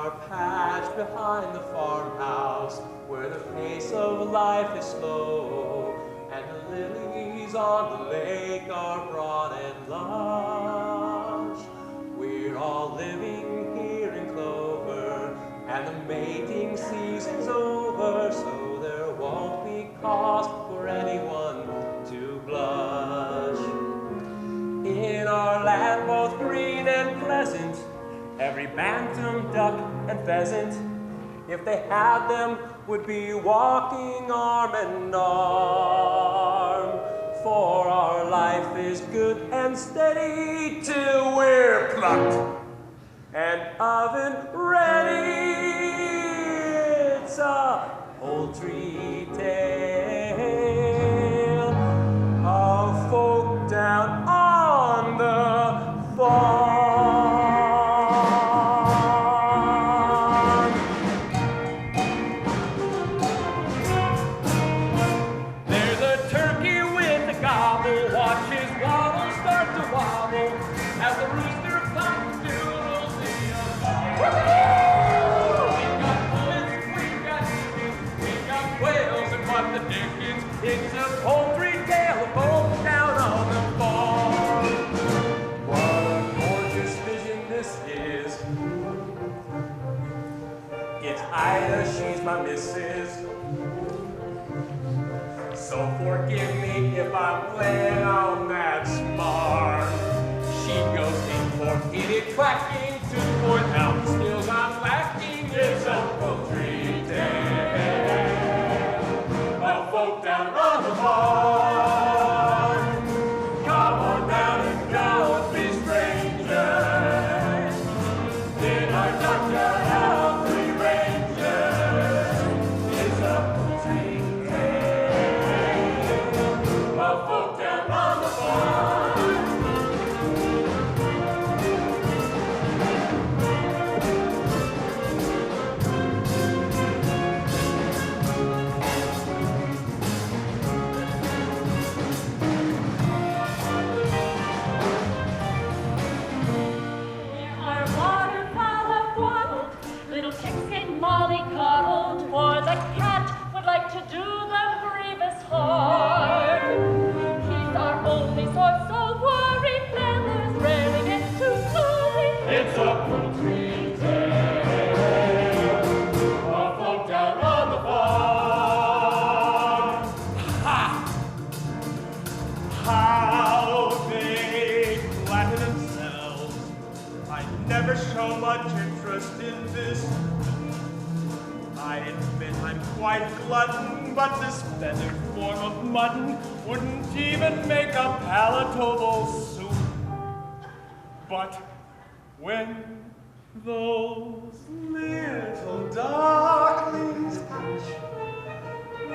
our patch behind the farmhouse, where the pace of life is slow, and the lilies on the lake are broad and lush. We're all living here in clover, and the mating season's over, so there won't be cause for anyone to blush. In our land both green and pleasant, every bantam, duck, and pheasant, if they had them, would be walking arm in arm. For our life is good and steady till we're plucked and oven ready. It's a poultry tale of folk down on the farm. There's a turkey with a gobble, watch his waddle start to wobble as the rooster cock-a-doodles in a We've got bullets, we've got chickens, we've got whales, and what the dickens? It's a poultry tale of folk down on the farm. What a gorgeous vision this is. It's Ida, she's my missus. So forgive me if I'm playing on that smart. She goes in for kitty quacking, to point out the skills I'm lacking. It's a poultry tale of folk down on the farm. Come on down and don't be strangers in our junkyard of three rangers. It's a poultry tale of folk down on the farm. Little chicks in molly coddled, for the cat would like to do them grievous harm. He's our only source of worry, feathers rarely get too sorry. It's a poultry tale of folk down on the farm. Ha! How they flatter themselves. I never show much interest in this. I admit I'm quite a glutton, but this feathered form of mutton wouldn't even make a palatable soup. But when those little darklings hatch,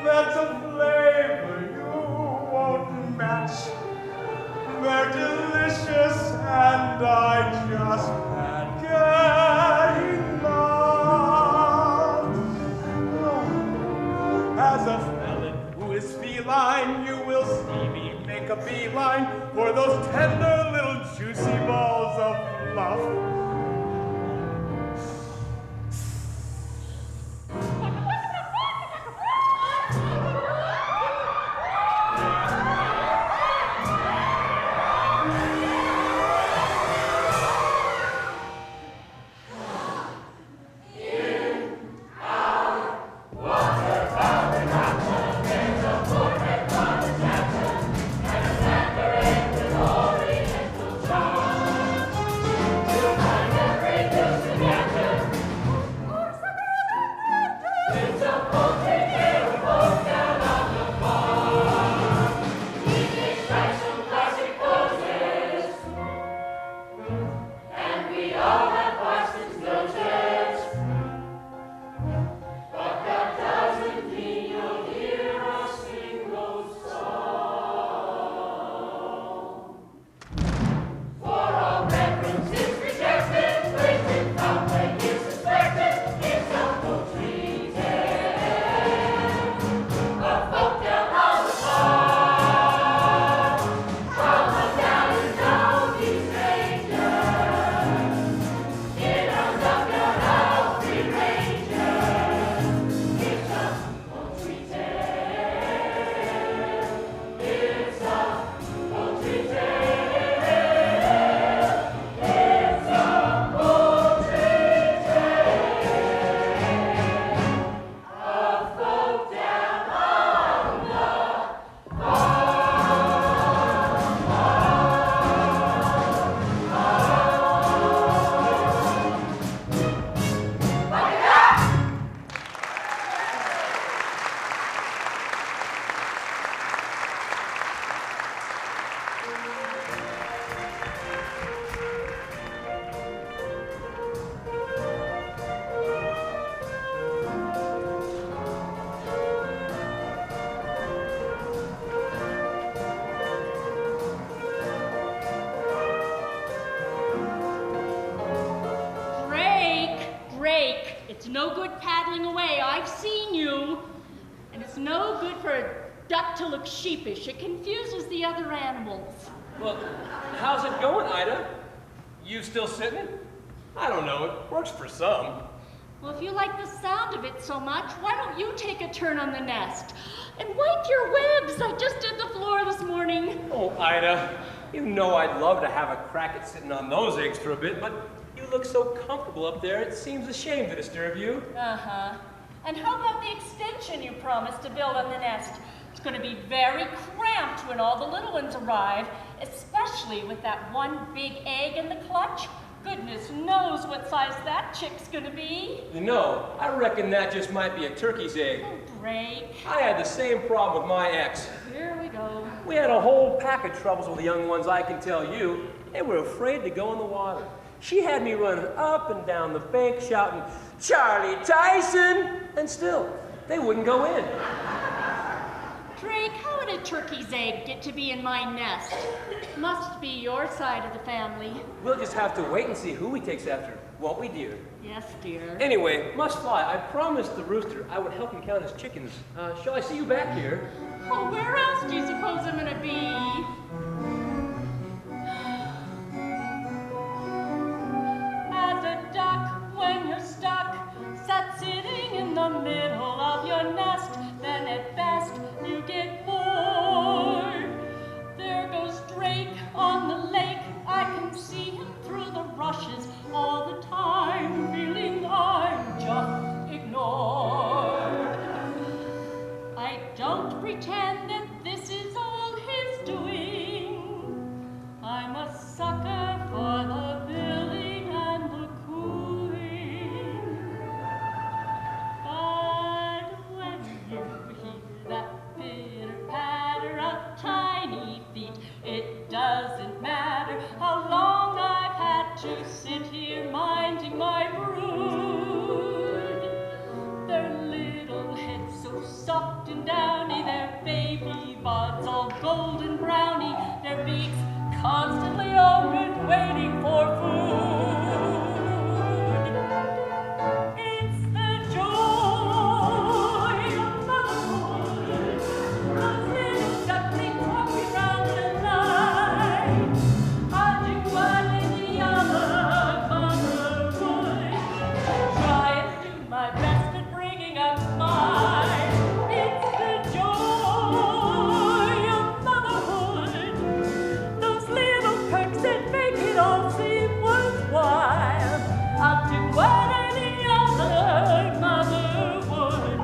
that's a flavor you won't match. They're delicious, and I just can't get enough. As a felon who is feline, you will see me make a beeline for those tender little juicy balls of fluff. no good paddling away. I've seen you. And it's no good for a duck to look sheepish. It confuses the other animals. Well, how's it going, Ida? You still sitting? I don't know, it works for some. Well, if you like the sound of it so much, why don't you take a turn on the nest? And wipe your webs. I just did the floor this morning. Oh, Ida, you know I'd love to have a crack at sitting on those eggs for a bit, but you look so comfortable up there, it seems a shame to disturb you. Uh-huh. And how about the extension you promised to build on the nest? It's going to be very cramped when all the little ones arrive, especially with that one big egg in the clutch. Goodness knows what size that chick's going to be. You know, I reckon that just might be a turkey's egg. Oh, Drake. I had the same problem with my ex. Here we go. We had a whole pack of troubles with the young ones, I can tell you. They were afraid to go in the water. She had me running up and down the bank shouting, "Charlie Tyson!" And still, they wouldn't go in. Drake, how would a turkey's egg get to be in my nest? Must be your side of the family. We'll just have to wait and see who he takes after, won't we, dear? Yes, dear. Anyway, must fly. I promised the rooster I would help him count his chickens. Shall I see you back here? Oh, where else do you suppose I'm gonna be? As a duck, when you're stuck, sat sitting in the middle of your nest, then at best you get bored. There goes Drake on the lake. I can see him through the rushes all the time, feeling I'm just ignored. I don't pretend that this is all his doing. I'm a sucker for the billing and the cooing. But when you hear that pitter-patter of tiny feet, it doesn't matter how long I've had to sit here minding my brood. Their little heads so soft and downy, their baby buds all golden browny, their beaks constantly open, waiting for food. It's the joy of motherhood. Those little ducklings walking round the line. I'll do what any other mother would. Try and do my best at bringing up mine. It's the joy of motherhood. Those little perks that make it all seem worthwhile. I'll do what any other mother would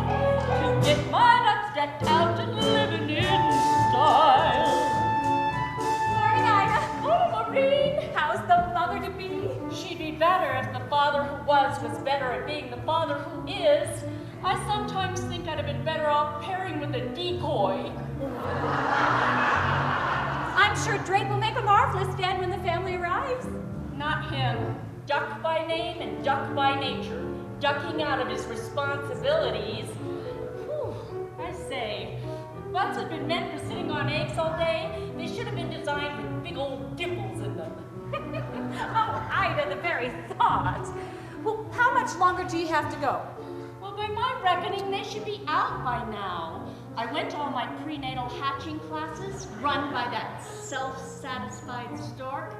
to get my nuts decked out and living in style. Morning, Ida. Oh, Maureen! How's the mother to be? She'd be better if the father who was better at being the father who is. I sometimes think I'd have been better off pairing with a decoy. I'm sure Drake will make a marvelous dad when the family arrives. Not him. Duck by name and duck by nature. Ducking out of his responsibilities. Whew, I say, if butts had been meant for sitting on eggs all day, they should have been designed with big old dimples in them. Oh, Ida, the very thought. Well, how much longer do you have to go? Well, by my reckoning, they should be out by now. I went to all my prenatal hatching classes, run by that self-satisfied stork,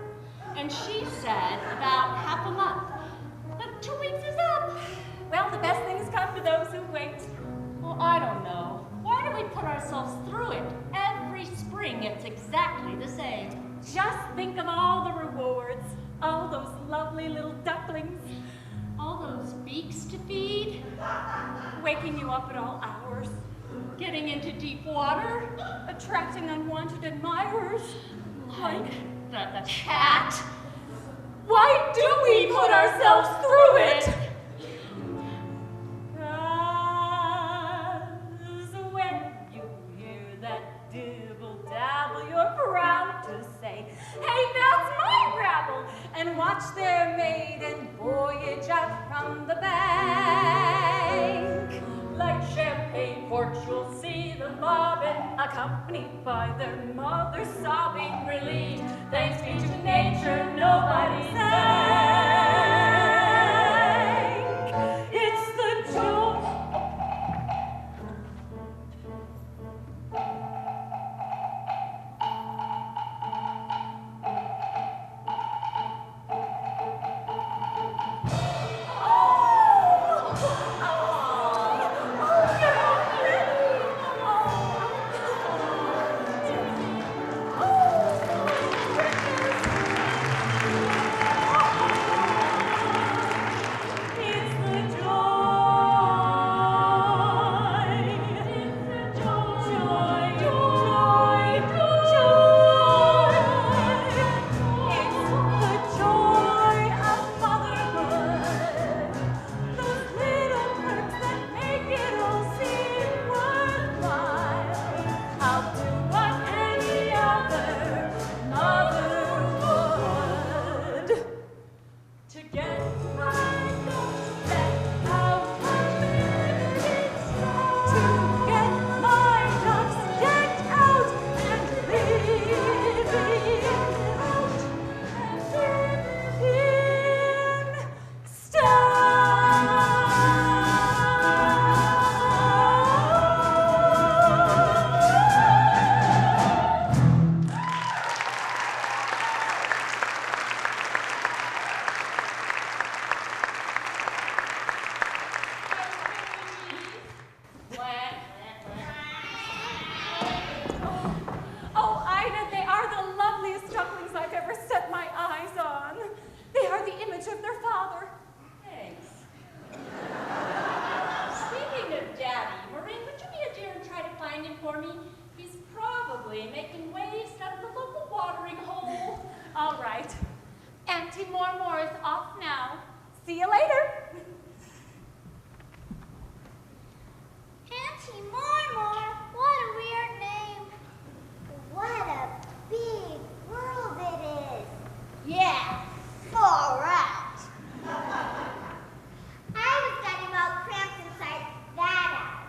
and she said about half a month. But 2 weeks is up. Well, the best things come to those who wait. Well, I don't know. Why do we put ourselves through it? Every spring, it's exactly the same. Just think of all the rewards. All those lovely little ducklings. All those beaks to feed, Waking you up at all hours. getting into deep water, Attracting unwanted admirers. like the cat. Why do we put ourselves through it? Cause when you hear that dibble-dabble, you're proud to say, hey, that's my rabble, and watch their maiden voyage out from the bank. Like champagne ports, you'll see them bobbing, accompanied by their mother sobbing, relieved. Thanks be to nature, nobody sank. It's the get my ducks decked out and living strong. To get my ducks decked out and living Oh, Ida, they are the loveliest ducklings I've ever set my eyes on. They are the image of their father. Thanks. Speaking of Daddy, Maureen, would you be a dear and try to find him for me? He's probably making waves down the local watering hole. All right. Auntie More is off now. See you later. Auntie More, what a weird name. What a big world it is. Yeah, far out. I was talking about cramps inside that out.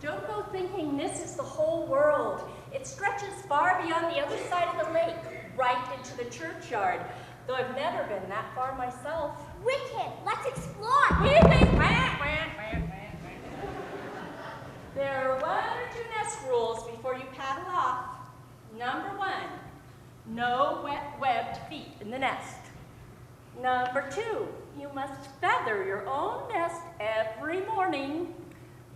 Don't go thinking this is the whole world. It stretches far beyond the other side of the lake, right into the churchyard, though I've never been that far myself. Wicked, let's explore. There are 1 or 2 nest rules before you paddle off. Number 1, no wet webbed feet in the nest. Number 2, you must feather your own nest every morning.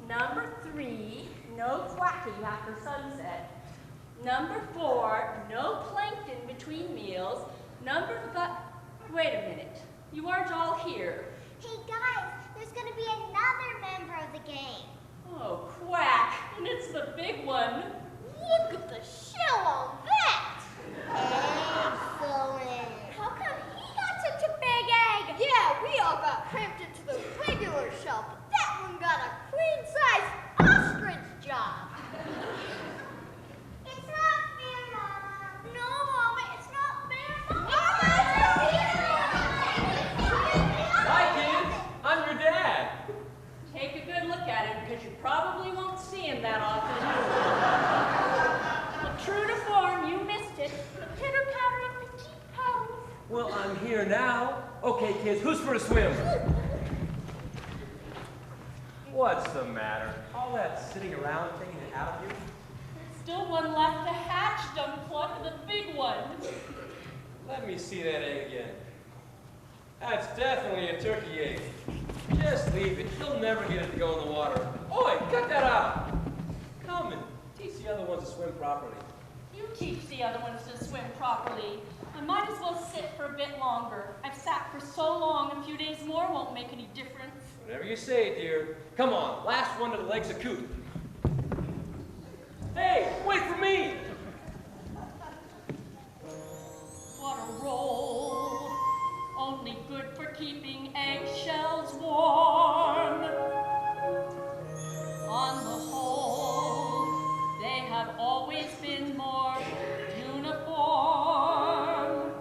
Number 3, no quacking after sunset. Number 4, no plankton between meals. Number 5, wait a minute, you aren't all here. Hey guys, there's gonna be another member of the gang. Oh, quack, and it's the big one. Look at the shell on that. Excellent. How come he got such a big egg? Yeah, we all got cramped into the regular shell, but that one got a queen-size ostrich job. It's not fair, Mama. No, Mama, it's not fair, Mama. Hi, kids. I'm your dad. Take a good look at him, because you probably won't see him that often. But true to form, you missed it. The pitter-patter of the keep paddles. Well, I'm here now. Okay, kids, who's for a swim? What's the matter? All that sitting around taking it out of you? Still one left to hatch, Dumpluck, the big one. Let me see that egg again. That's definitely a turkey egg. Just leave it. You'll never get it to go in the water. Oi, cut that out. Come and teach the other ones to swim properly. You teach the other ones to swim properly. I might as well sit for a bit longer. I've sat for so long, a few days more won't make any difference. Whatever you say, dear. Come on, last one to the legs of coot. Hey, wait for me! What a roll, only good for keeping eggshells warm. On the whole, they have always been more uniform.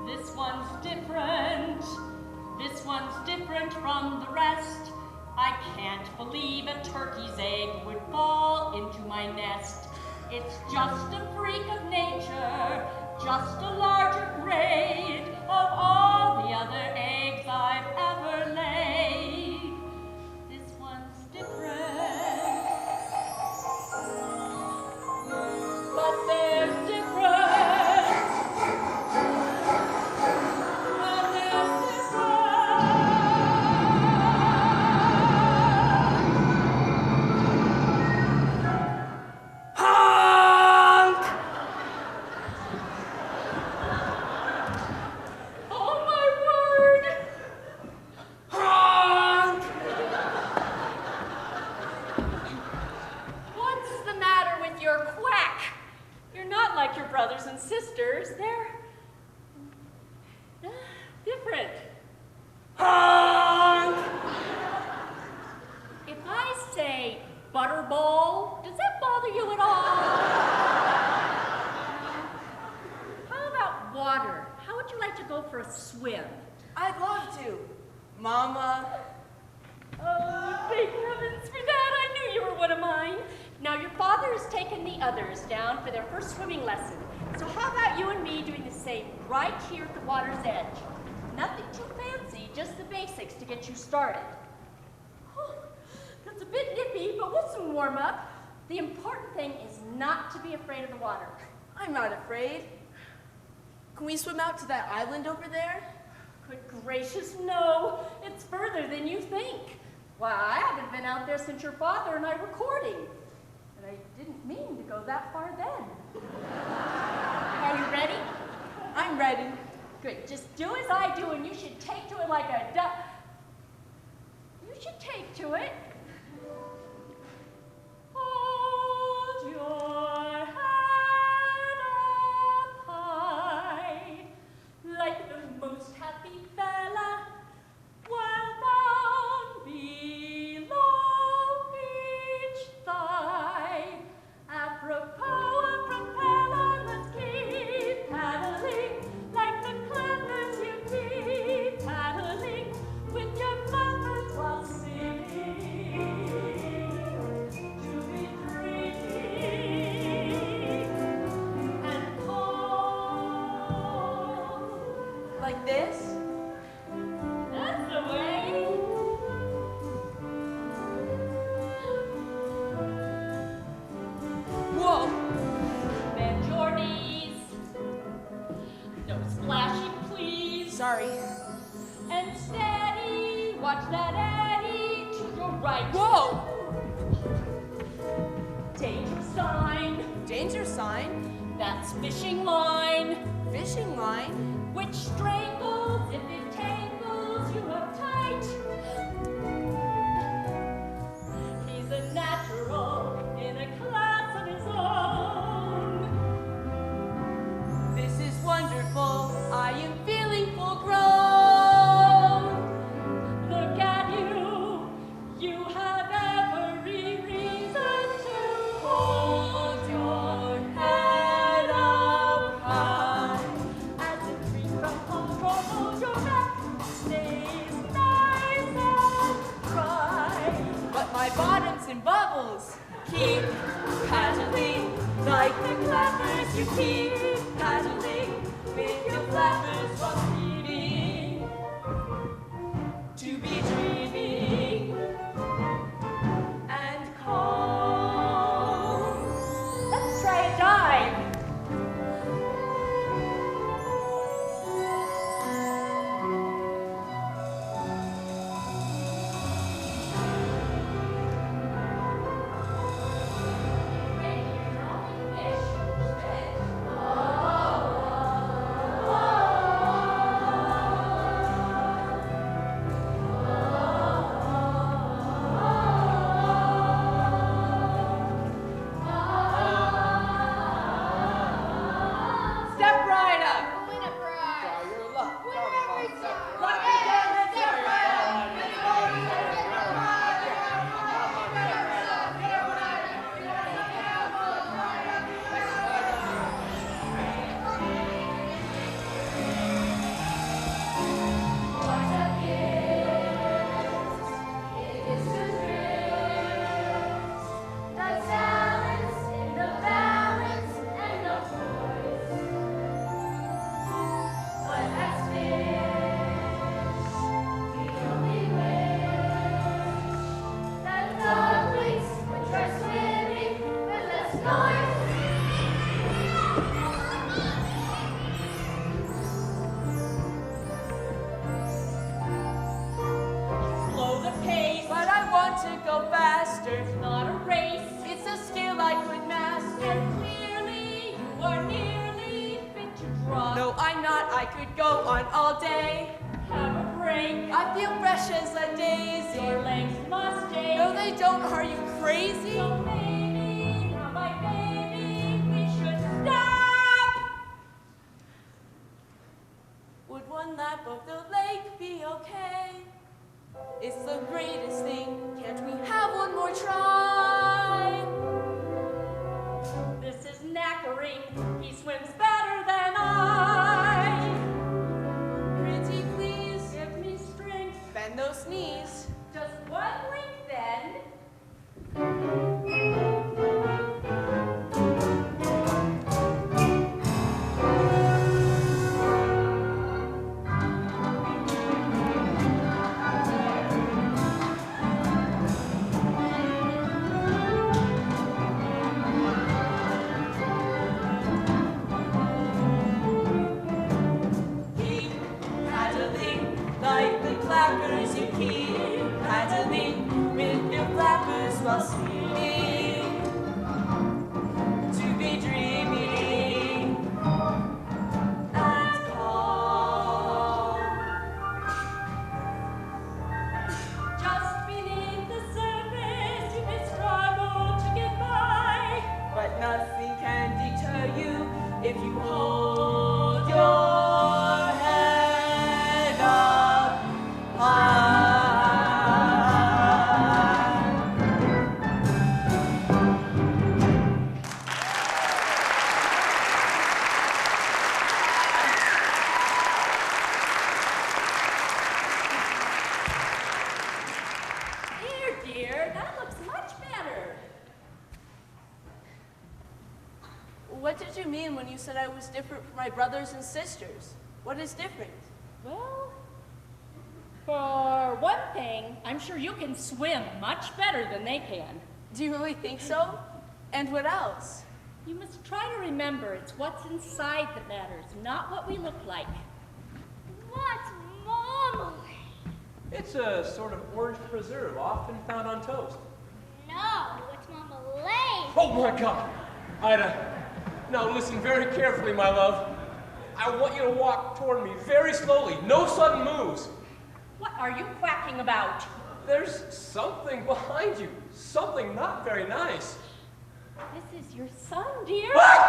This one's different. This one's different from the rest. I can't believe a turkey's egg would fall into my nest. It's just a freak of nature, just a larger grade of all the other eggs I've ever laid. This one's different, but they're different. And they're Honk! oh my word! Honk! What's the matter with your quack? You're not like your brothers and sisters. They're different. Honk! If I say butterball, does that bother you at all? for a swim? I'd love to. Mama. Oh, thank heavens for that. I knew you were one of mine. Now, your father has taken the others down for their first swimming lesson. So how about you and me doing the same right here at the water's edge? Nothing too fancy, just the basics to get you started. Whew, that's a bit nippy, but we'll soon warm up. The important thing is not to be afraid of the water. I'm not afraid. Can we swim out to that island over there? Good gracious, no. It's further than you think. Why, I haven't been out there since your father and I were courting. And I didn't mean to go that far then. Are you ready? I'm ready. Good. Just do as I do, and you should take to it like a duck. You should take to it. Hold your head up high, like the most happy fella, while down below each thigh. Apropos of propeller, let's keep paddling, like the clappers you keep paddling, with your flappers while singing, to be dreaming and calm. Like this? That's the way. Whoa! Bend your knees. No splashing, please. Sorry. And steady. Watch that eddy to your right. Whoa! Danger sign. Danger sign? That's fishing line, Fishing line? which strangles if it tangles you up tight. He's a natural in a class of his own. This is wonderful. I am feeling full grown. Look at you. You have every reason to hold your head up high. As it free from control, your back stays nice and dry. But my bottom's in bubbles. Keep paddling like the clappers. You keep paddling with your flappers while speeding. To be dreaming and calm. Let's try a dive. Step right up. Win a prize. Try your luck. Win Come on, every step time. Lucky right up. dance, Step right up. Step Win right every up. time. Get a prize. Get a prize. Get a prize. What a gift it is to drift. The balance in the balance and the voice. What has fish? The only wish that ducklings would try swimming with less noise. Slow the pace. But I want to go faster. It's not a race. It's a skill I could master. And clearly you are nearly fit to drop. No, I'm not. I could go on all day. Have a break. I feel fresh as a daisy. Your legs must shake. No, they don't. Are you crazy? So maybe, now my baby, we should stop. Would one lap of the lake be okay? It's the greatest thing. Can't we have one more try? This is knackering. He swims better than I. when you said I was different from my brothers and sisters. What is different? Well, for one thing, I'm sure you can swim much better than they can. Do you really think so? And what else? You must try to remember it's what's inside that matters, not what we look like. What's marmalade? It's a sort of orange preserve often found on toast. No, it's marmalade. Oh my God! Ida, now listen very carefully, my love. I want you to walk toward me very slowly, no sudden moves. What are you quacking about? There's something behind you, something not very nice. This is your son, dear. What?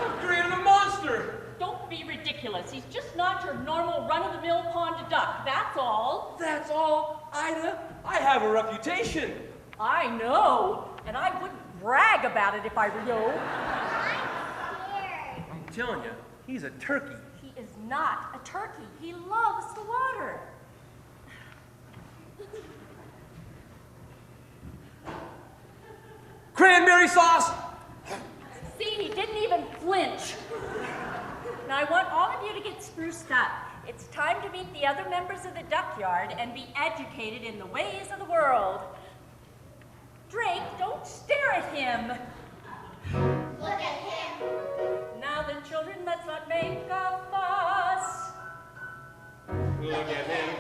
I've created a monster. Don't be ridiculous. He's just not your normal run-of-the-mill pond duck, that's all. That's all, Ida. I have a reputation. I know, and I wouldn't brag about it if I were you. I'm scared. I'm telling you, he's a turkey. He is not a turkey. He loves the water. Cranberry sauce! See, he didn't even flinch. Now, I want all of you to get spruced up. It's time to meet the other members of the duck yard and be educated in the ways of the world. Drake, don't stare at him. Look at him. Now then, children, let's not make a fuss. Look at him.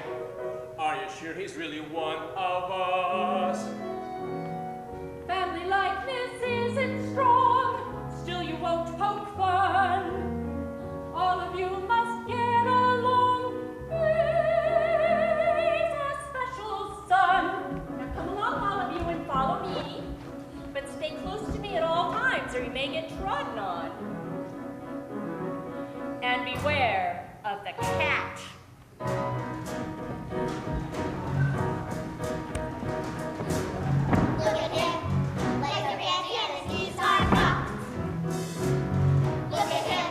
Are you sure he's really one of us? Family likeness isn't strong, still you won't poke fun. All of you must get along. He's a special son. Now come along, all of you, and follow me. But stay close to me at all times, or you may get trodden on. And beware of the cat. Look at him. Legs are fancy and his knees are rocked. Look at him.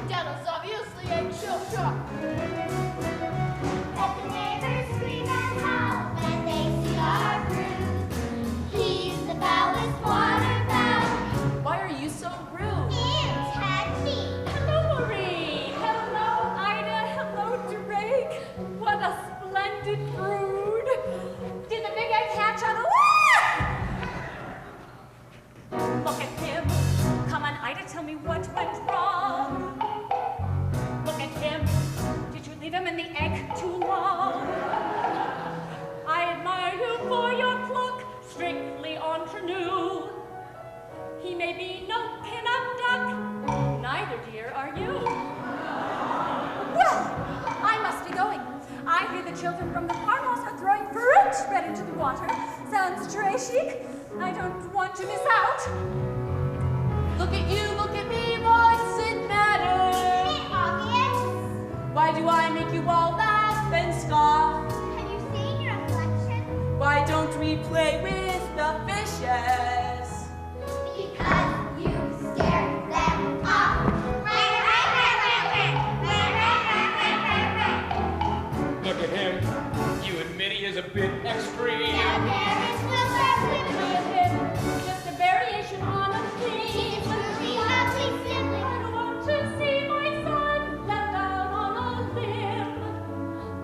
Dental's obviously eggshell shock. Let the neighbors scream and howl when they see our brood. He's the foulest waterfowl. Why are you so rude? And touchy. Hello, Marie. Hello, Ida. Hello, Drake. What a splendid brood. Did the big egg hatch on a... Look at him. Come on, Ida, tell me what went wrong. Look at him. Did you leave him in the egg too long? I admire you for your pluck, strictly ingenue. He may be no pin-up duck, neither, dear, are you. Well, I must be going. I hear the children from the farmhouse are throwing fruit spread into the water. Sounds très chic. I don't want to miss out. Look at you, look at me, what's it matter? Isn't it obvious? Why do I make you all laugh and scoff? Have you seen your reflection? Why don't we play with the fishes? Because you scared them off. Look at him. You admit he is a bit extreme. Their parents will laugh with Look at him. Just a variation on a He's theme. truly ugly I sibling. want to see my son left out on a limb.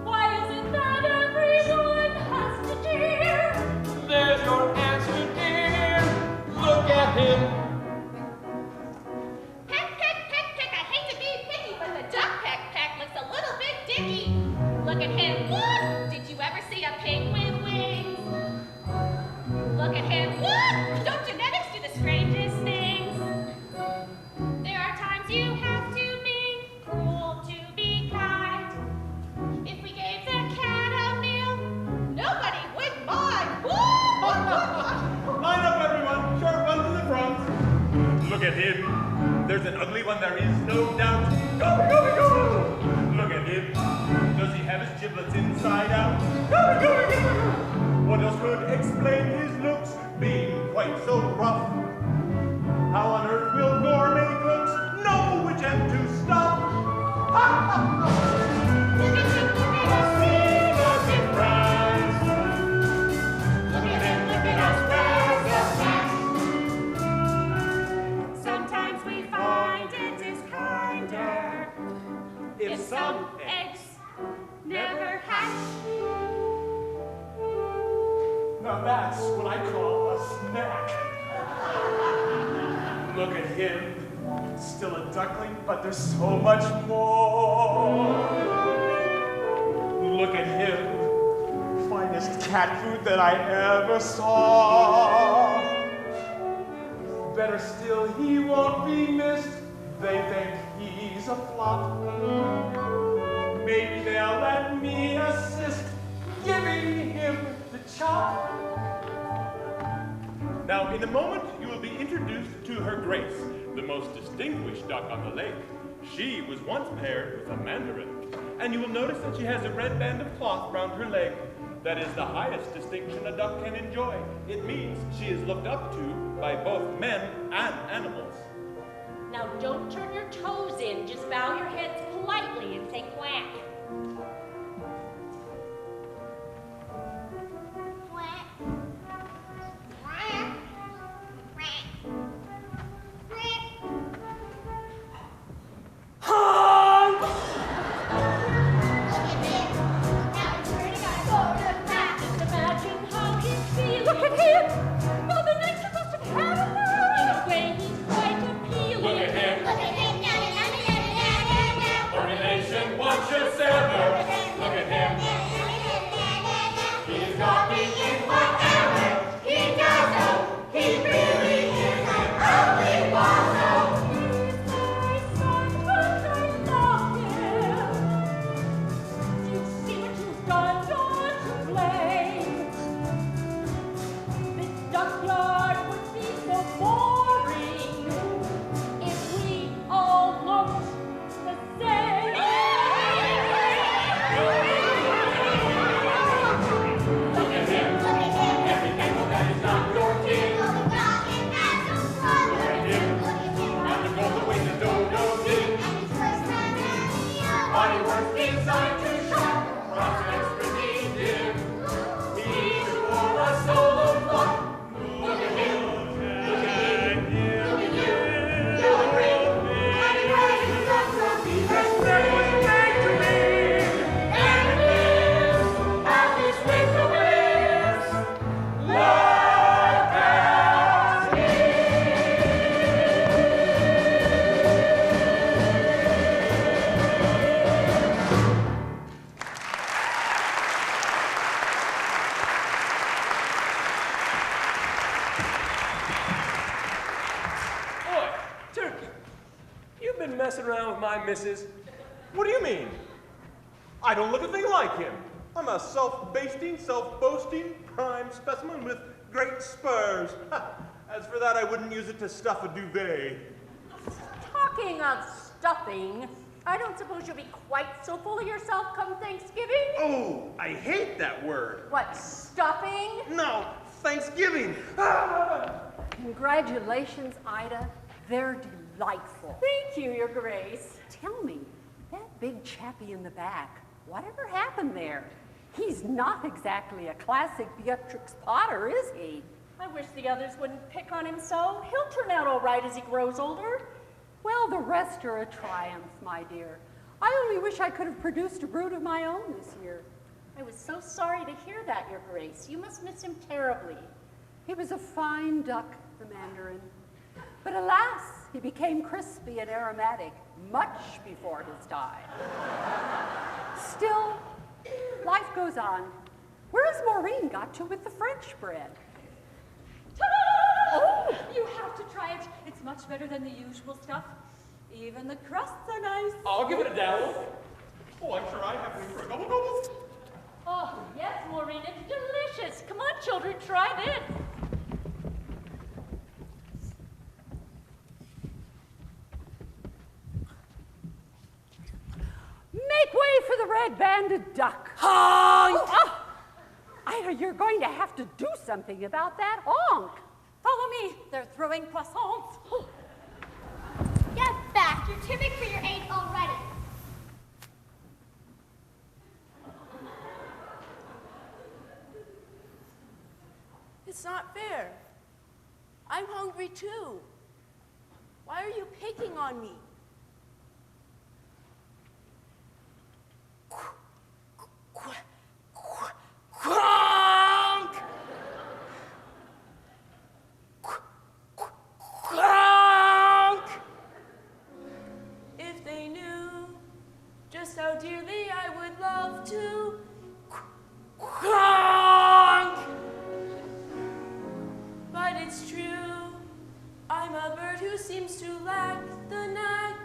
Why is it that everyone has to dare? There's your answer, dear. Look at him. Peck, peck, peck, peck. I hate to be picky, but the duck peck peck looks a little bit dicky. Look at him. What? Did you ever see a pig with wings? Look at him. What? Don't genetics do the strangest things? There are times you have to be cruel to be kind. If we gave the cat a meal, nobody would mind. Line up, everyone. Short one to the front. Look at him. There's an ugly one, there is no doubt. Go, go, go! Look at him. Does he have his giblets inside out? Go, go, go! What else could explain his looks being quite so rough? How on earth will gourmet cooks know which end to stop? Ha, ha, ha! Look at him, look at us. See the difference. Look at him, look at us. Where's the cat? Sometimes we find Look at him. Still a duckling, but there's so much more. Look at him. Finest cat food that I ever saw. Better still, he won't be missed. They think he's a flop. Maybe they'll let me assist giving him the chop. Now, in a moment, you will be introduced to Her Grace, the most distinguished duck on the lake. She was once paired with a mandarin, and you will notice that she has a red band of cloth round her leg. That is the highest distinction a duck can enjoy. It means she is looked up to by both men and animals. Now don't turn your toes in, just bow your heads politely and say quack. Quack. Quack. Quack. Quack. Honk! Look at him. Now he's pretty guy. Go to the back. Just imagine how he's feeling. Look at him! Mother Nature must have had him there! In a way, he's quite appealing. Look at him. Look at him. Now, now, now, now, now, now, now. A relation once your sever. Look at him. He's got me in whatever he does. Oh, he really is an ugly bozo. He's my son, but I love him. You see what you've done, you're to blame. This duckyard would be so boring if we all looked the same. Look at him. Look at him. Every animal that is not your kin. Oh, we got him as a brother. Look at him. Look at him. And the gold away the dodo did. And his first time at the Body works inside to shop. Prospects pretty dim. He's for a solo flop. Look at him. Look at him. Look at you. You'll agree. And he wears his own trophy. That's great was made to me. And it lives at his with the lips. Look at him. Boy, Turkey, you've been messing around with my missus. What do you mean? I don't look a thing like him. I'm a self-basting, self-boasting prime specimen with great spurs. As for that, I wouldn't use it to stuff a duvet. Talking of stuffing, I don't suppose you'll be quite so full of yourself come Thanksgiving? Oh, I hate that word. What, stuffing? No, Thanksgiving. Congratulations, Ida. They're delightful. Thank you, Your Grace. Tell me, that big chappie in the back, whatever happened there? He's not exactly a classic Beatrix Potter, is he? I wish the others wouldn't pick on him so. He'll turn out all right as he grows older. Well, the rest are a triumph, my dear. I only wish I could have produced a brood of my own this year. I was so sorry to hear that, Your Grace. You must miss him terribly. He was a fine duck, the mandarin. But alas, he became crispy and aromatic much before his time. Still, life goes on. Where has Maureen got to with the French bread? Ta-da! Oh, you have to try it. It's much better than the usual stuff. Even the crusts are nice. I'll give it a dabble. Oh, I'm sure I have room for a gobble gobble. Oh, yes, Maureen, it's delicious. Come on, children, try this. Make way for the red-banded duck. Honk! Oh, Ida, you're going to have to do something about that honk. Follow me. They're throwing croissants. Get back. You're too big for your aid already. It's not fair. I'm hungry too. Why are you picking on me? Honk! just how dearly I would love to honk. But it's true, I'm a bird who seems to lack the knack.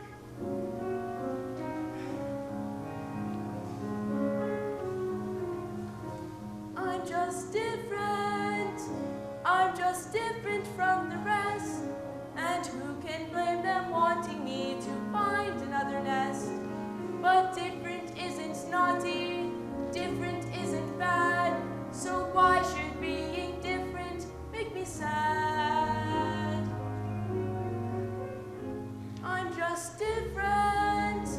I'm just different. I'm just different from the rest. And who can blame them wanting me to find another nest? But different isn't naughty, different isn't bad. So why should being different make me sad? I'm just different.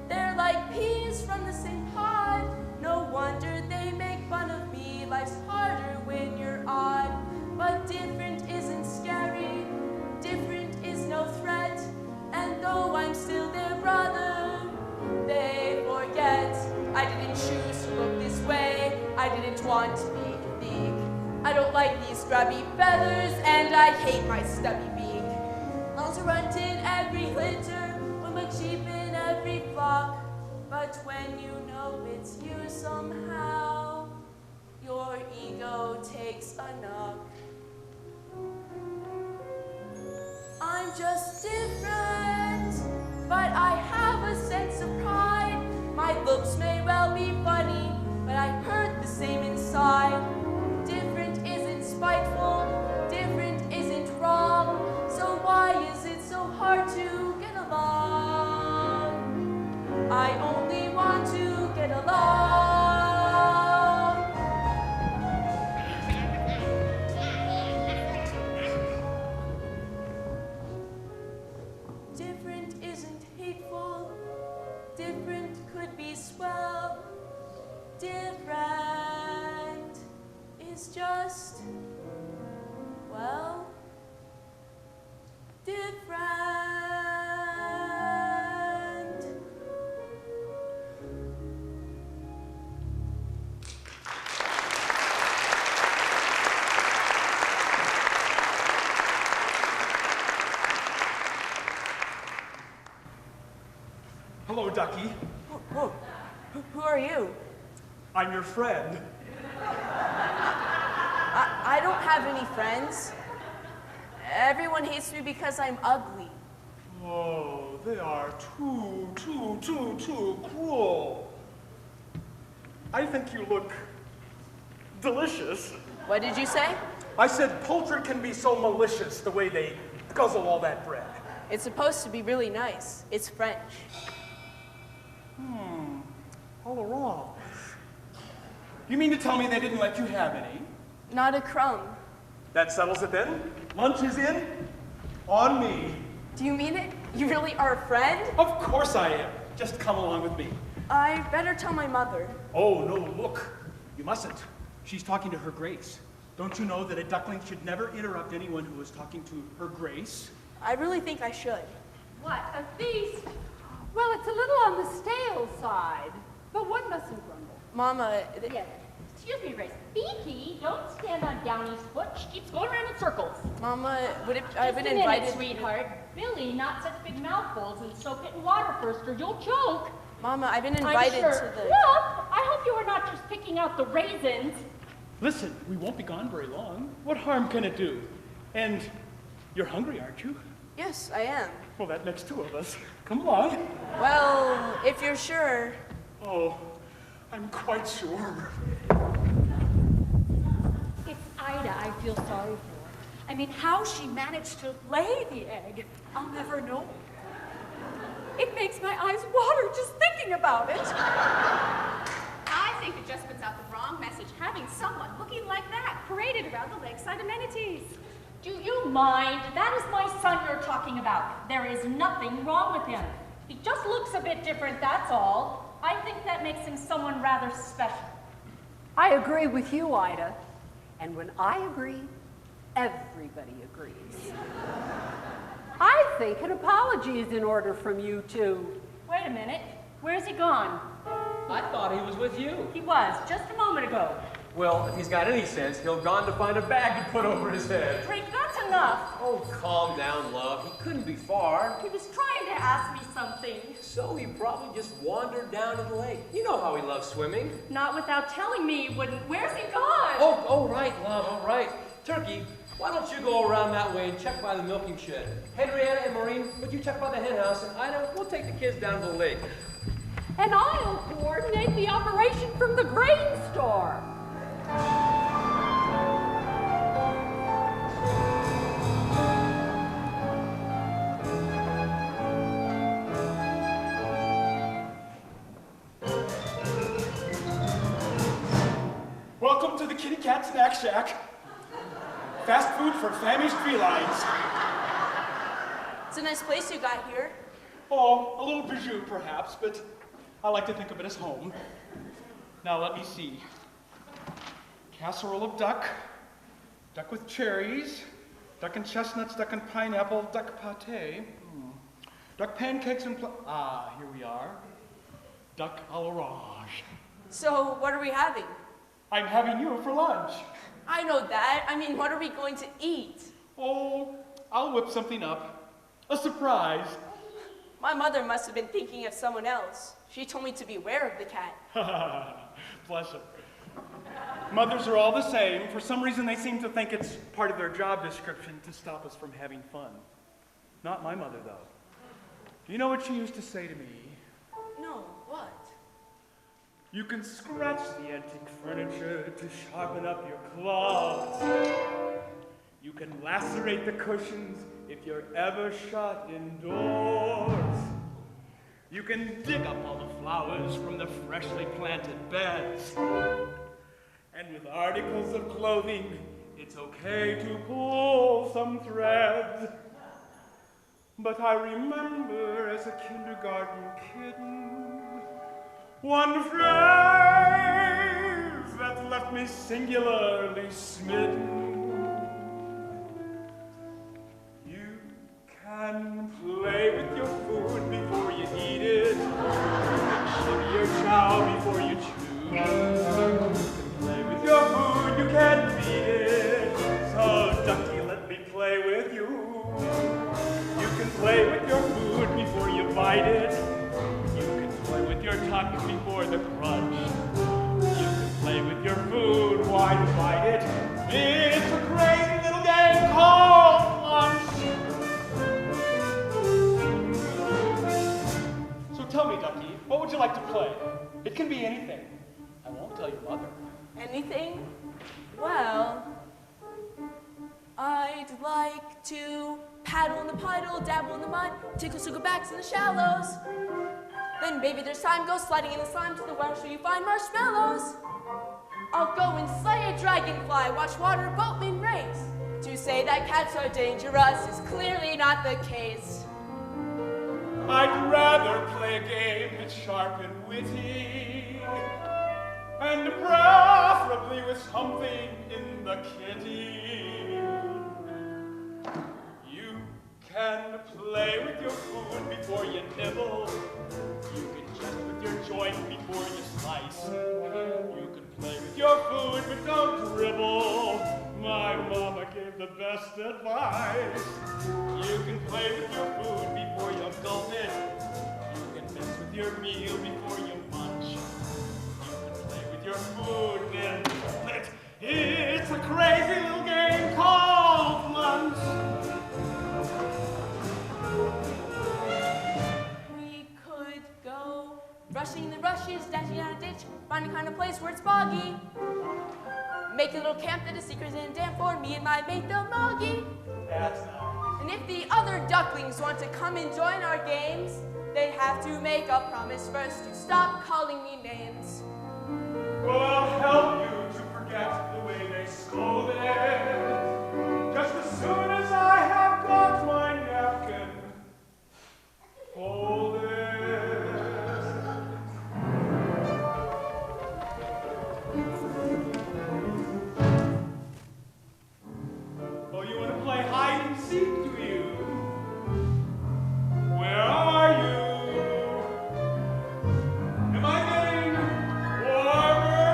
They're like peas from the same pod. No wonder they make fun of me. Life's harder when you're odd. But different isn't scary. Different is no threat. And though I'm still their brother, they forget. I didn't choose to look this way. I didn't want to be unique. I don't like these scrubby feathers, and I hate my stubby beak. I'll runt in every litter, with my sheep in every flock. But when you know it's you somehow, your ego takes a knock. I'm just different, but I have a sense of pride. My looks may well be funny, but I hurt the same inside. Different isn't spiteful, different isn't wrong. So why is it so hard to get along? I only want to get along. Different isn't hateful. Different could be swell. Different is just, well, different. Hello, Ducky. Who are you? I'm your friend. I don't have any friends. Everyone hates me because I'm ugly. Oh, they are too cruel. I think you look delicious. What did you say? I said poultry can be so malicious the way they guzzle all that bread. It's supposed to be really nice. It's French. All wrong. You mean to tell me they didn't let you have any? Not a crumb. That settles it then. Lunch is in. On me. Do you mean it? You really are a friend? Of course I am. Just come along with me. I better tell my mother. Oh, no, look. You mustn't. She's talking to Her Grace. Don't you know that a duckling should never interrupt anyone who is talking to Her Grace? I really think I should. What a feast! Well, it's a little on the stale side, but one mustn't grumble. Mama, Yes. Excuse me, Grace. Beaky, don't stand on Downy's foot. She keeps going around in circles. Mama, I've been Just a invited. minute, sweetheart. Billy, not such big mouthfuls and soak it in water first or you'll choke. Mama, I've been I'm invited sure. to the. Look, I hope you were not just picking out the raisins. Listen, we won't be gone very long. What harm can it do? And you're hungry, aren't you? Yes, I am. Well, that makes two of us. Come along. Well, if you're sure. Oh, I'm quite sure. It's Ida I feel sorry for. I mean, how she managed to lay the egg, I'll never know. It makes my eyes water just thinking about it. I think it just puts out the wrong message having someone looking like that paraded around the lakeside amenities. Do you mind? That is my son you're talking about. There is nothing wrong with him. He just looks a bit different, that's all. I think that makes him someone rather special. I agree with you, Ida. And when I agree, everybody agrees. I think an apology is in order from you two. Wait a minute. Where's he gone? I thought he was with you. He was, just a moment ago. Well, if he's got any sense, he'll gone to find a bag to put over his head. Drake, that's enough. enough. Oh, calm down, love. He couldn't be far. He was trying to ask me something. So he probably just wandered down to the lake. You know how he loves swimming. Not without telling me he wouldn't. Where's he gone? Oh, right, love, all right. Turkey, why don't you go around that way and check by the milking shed? Henrietta and Maureen, would you check by the hen house? And Ida, we'll take the kids down to the lake. And I'll coordinate the operation from the grain store. Welcome to the Kitty Cat Snack Shack. Fast food for famished felines. It's a nice place you got here. Oh, a little bijou perhaps, but I like to think of it as home. Now let me see. Casserole of duck, duck with cherries, duck and chestnuts, duck and pineapple, duck pate, duck pancakes and here we are. Duck à l'orange. So, what are we having? I'm having you for lunch. I know that. I mean, what are we going to eat? Oh, I'll whip something up. A surprise. My mother must have been thinking of someone else. She told me to beware of the cat. Bless her. Mothers are all the same. For some reason, they seem to think it's part of their job description to stop us from having fun. Not my mother, though. Do you know what she used to say to me? No, what? You can scratch the antique furniture to sharpen up your claws. You can lacerate the cushions if you're ever shut indoors. You can dig up all the flowers from the freshly planted beds. And with articles of clothing, it's okay to pull some threads. But I remember as a kindergarten kitten, one phrase that left me singularly smitten. You can play with your food before you eat it. You can shimmy your chow before you chew. You can play with your food, you can't beat it. So, ducky, let me play with you. You can play with your food before you bite it. Play with your tongue before the crunch. You can play with your food, why divide it? It's a crazy little game called lunch. So tell me, Ducky, what would you like to play? It can be anything. I won't tell your mother. Anything? Well, I'd like to paddle in the puddle, dabble in the mud, tickle sugar backs in the shallows. Then maybe there's time, go sliding in the slime to the water so you find marshmallows. I'll go and slay a dragonfly, watch water boatmen race. To say that cats are dangerous is clearly not the case. I'd rather play a game that's sharp and witty, and preferably with something in the kitty. You can play with your food before you nibble. You can jest with your joint before you slice. You can play with your food, but don't dribble. My mama gave the best advice. You can play with your food before you gulp it. You can mess with your meal before you munch. You can play with your food, then split. It's a crazy little game called lunch. Rushing the rushes, dashing down a ditch, finding kind of place where it's boggy. Make a little camp that is secret and damp for me and my mate the Moggy. That's nice. And if the other ducklings want to come and join our games, they have to make a promise first to stop calling me names. Well, I'll help you to forget the way they scolded. Just as soon as I have got my napkin folded. Oh, you want to play hide and seek, do you? Where are you? Am I getting warmer?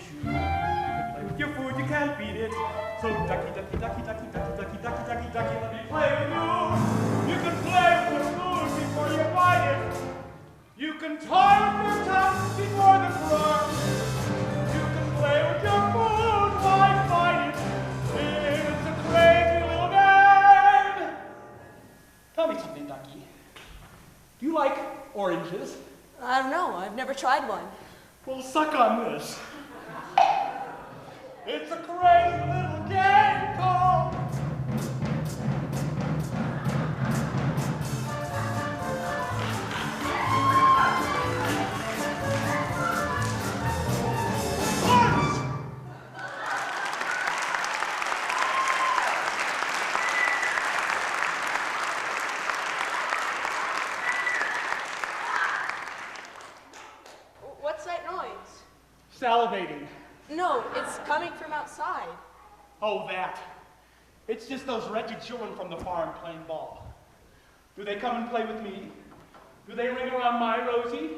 shoe. You can play with your food, you can't beat it. So ducky, ducky, ducky, ducky, ducky, ducky, ducky, ducky, ducky, let me play with you. You can play with your food before you bite it. You can toy with your tongue before the crumb. You can play with your food, why fight it? It's a crazy little game. Tell me something, Ducky. Do you like oranges? I don't know. I've never tried one. Well, suck on this. It's a crazy little game called... What's that noise? Salivating. No, it's coming from outside. Oh, that. It's just those wretched children from the farm playing ball. Do they come and play with me? Do they ring around my Rosie?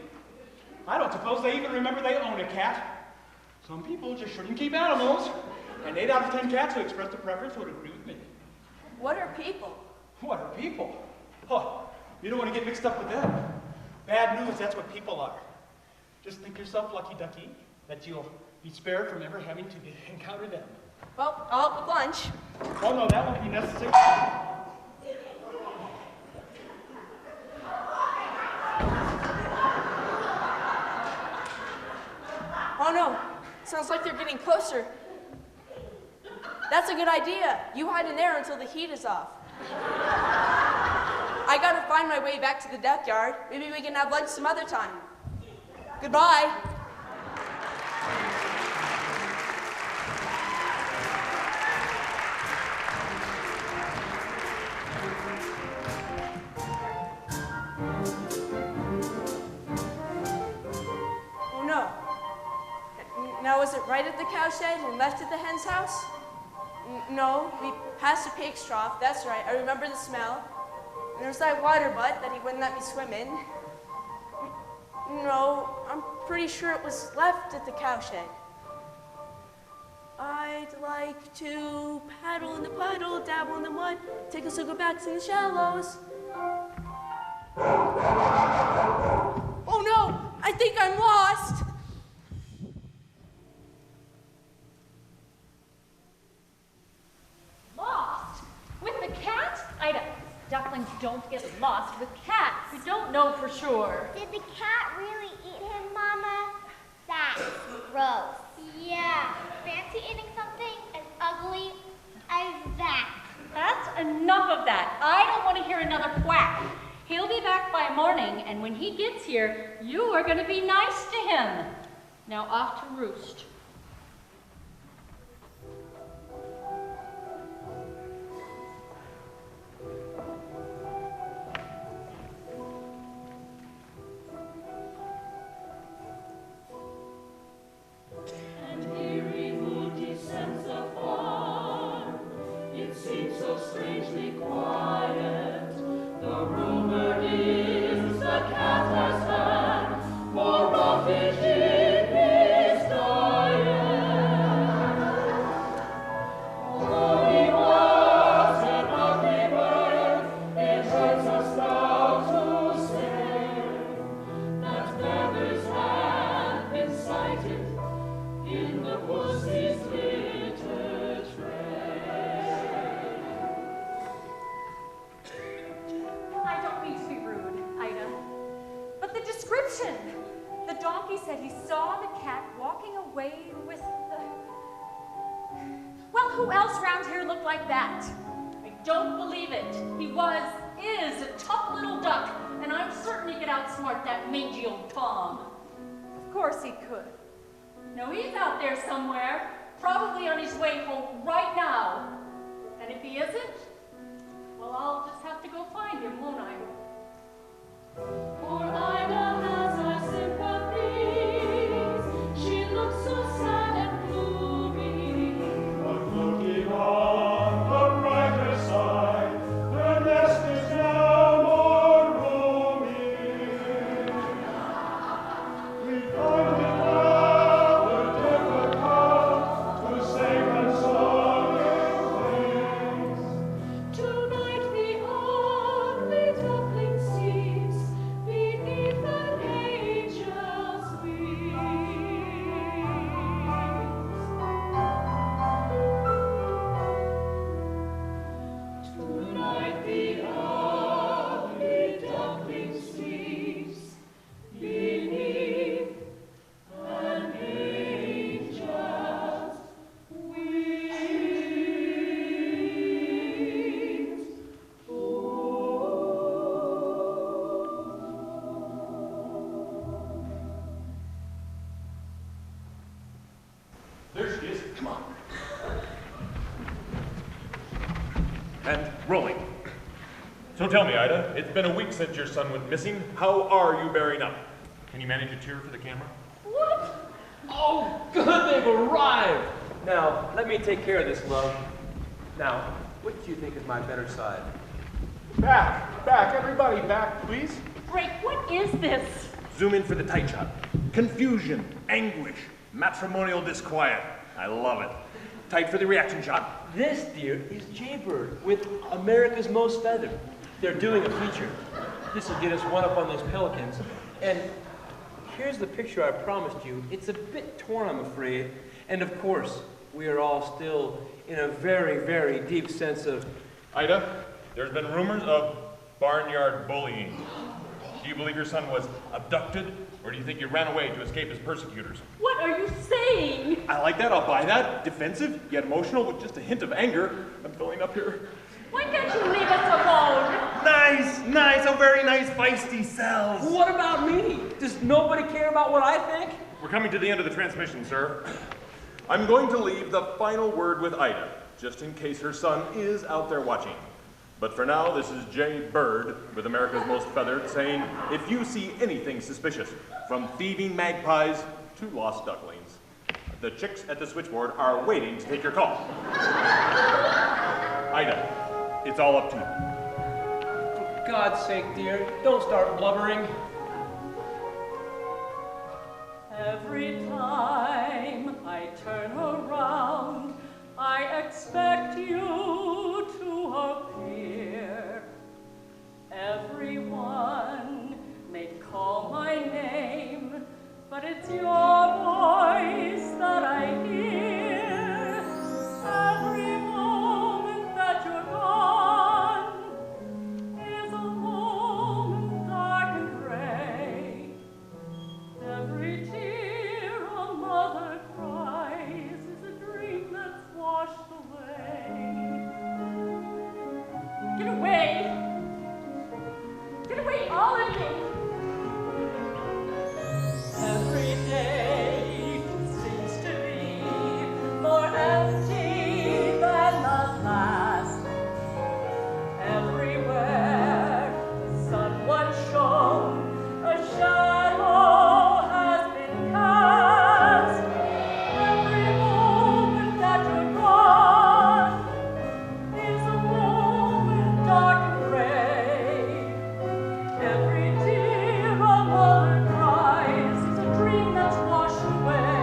I don't suppose they even remember they own a cat. Some people just shouldn't keep animals. And 8 out of 10 cats who expressed a preference would agree with me. What are people? What are people? Oh, you don't want to get mixed up with them. Bad news, that's what people are. Just think yourself lucky, Ducky, that you'll be spared from ever having to encounter them. Well, I'll help with lunch. Oh no, that won't be necessary. Oh no, sounds like they're getting closer. That's a good idea. You hide in there until the heat is off. I gotta find my way back to the duckyard. Maybe we can have lunch some other time. Goodbye. Oh no. Now, was it right at the cow shed and left at the hen's house? No, we passed a pig's trough, that's right. I remember the smell. And there was that water butt that he wouldn't let me swim in. No, I'm pretty sure it was left at the cow shed. I'd like to paddle in the puddle, dabble in the mud, take a circle back in the shallows. Oh no, I think I'm lost. Lost? With the cat? Ida, ducklings don't get lost with cats. We don't know for sure. Did the cat really eat him, Mama? That's gross. Yeah, fancy eating something as ugly as that. That's enough of that. I don't want to hear another quack. He'll be back by morning, and when he gets here, you are going to be nice to him. Now off to roost. Who else around here looked like that? I don't believe it. He is a tough little duck, and I'm certain he could outsmart that mangy old Tom. Of course he could. No, he's out there somewhere, probably on his way home right now. And if he isn't, well, I'll just have to go find him, won't I? Poor Ida has our sympathies. She looks so sad and gloomy. But looking on the brighter side, the nest is now more roomy. We find it now the difficult Come on. And rolling. So tell me, Ida, it's been a week since your son went missing. How are you bearing up? Can you manage a tear for the camera? What? Oh, good, they've arrived. Now, let me take care of this, love. Now, what do you think is my better side? Back, everybody back, please. Drake, what is this? Zoom in for the tight shot. Confusion, anguish, matrimonial disquiet. I love it. Tight for the reaction shot. This, dear, is Jaybird with America's Most Feathered. They're doing a feature. This will get us one up on those pelicans. And here's the picture I promised you. It's a bit torn, I'm afraid. And of course, we are all still in a very, very deep sense of... Ida, there's been rumors of barnyard bullying. Do you believe your son was abducted, or do you think he ran away to escape his persecutors? What are you saying? I like that, I'll buy that. Defensive, yet emotional, with just a hint of anger. I'm filling up here. Why can't you leave us alone? Nice, a very nice feisty selves. What about me? Does nobody care about what I think? We're coming to the end of the transmission, sir. I'm going to leave the final word with Ida, just in case her son is out there watching. But for now, this is Jay Bird with America's Most Feathered saying, if you see anything suspicious, from thieving magpies to lost ducklings, the chicks at the switchboard are waiting to take your call. Ida, it's all up to you. For God's sake, dear, don't start blubbering. Every time I turn around, I expect you to appear. Everyone may call my name, but it's your voice that I hear. Every moment that you're gone is a moment dark and gray. Every tear a mother cries is a dream that's washed away. Get away! Get away, all of you! Every day seems to be more empty than the last. Everywhere the sun once shone, a shadow has been cast. Every moment that you're gone is a moment dark and gray. Every tear a mother cries is a dream that's washed away.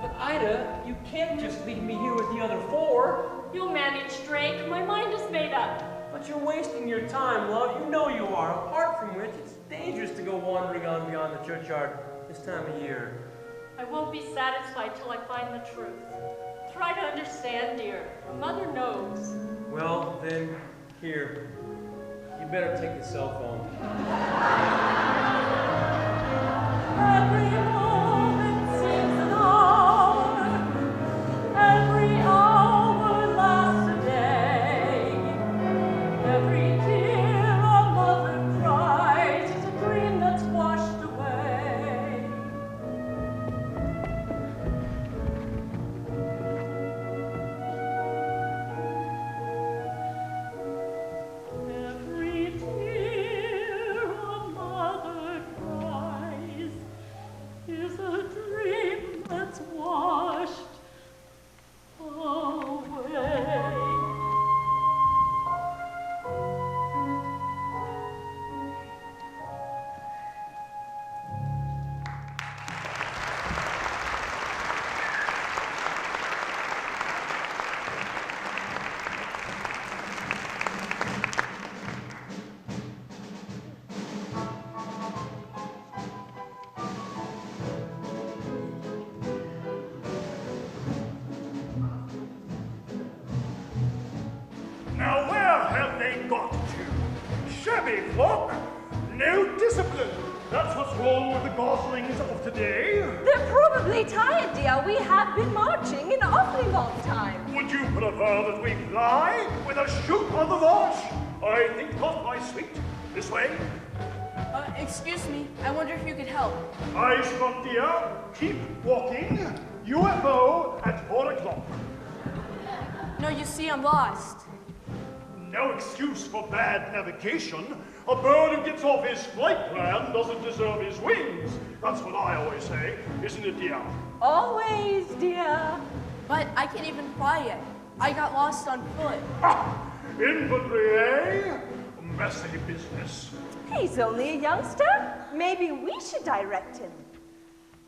But Ida, you can't just leave me here with the other four. You'll manage, Drake. My mind is made up. But you're wasting your time, love. You know you are. Apart from which, it's dangerous to go wandering on beyond the churchyard this time of year. I won't be satisfied till I find the truth. Try to understand, dear. Mother knows. Well, then, here. You better take the cell phone. Every moment seems an hour. Every hour lasts a day. Every tear a mother cries is a dream that's washed away. Every tear a mother cries is a dream that's washed away. Now where have they got to? Shabby flock, no discipline. That's what's wrong with the goslings of today. They're probably tired, dear. We have been marching an awfully long time. Would you prefer that we fly with a shoot on the march? I think not, my sweet. way. Excuse me, I wonder if you could help. Eyes front, dear. Keep walking. UFO at 4 o'clock. No, you see, I'm lost. No excuse for bad navigation. A bird who gets off his flight plan doesn't deserve his wings. That's what I always say, isn't it, dear? Always, dear. But I can't even fly yet. I got lost on foot. Infantry, eh? Messy business. He's only a youngster. Maybe we should direct him.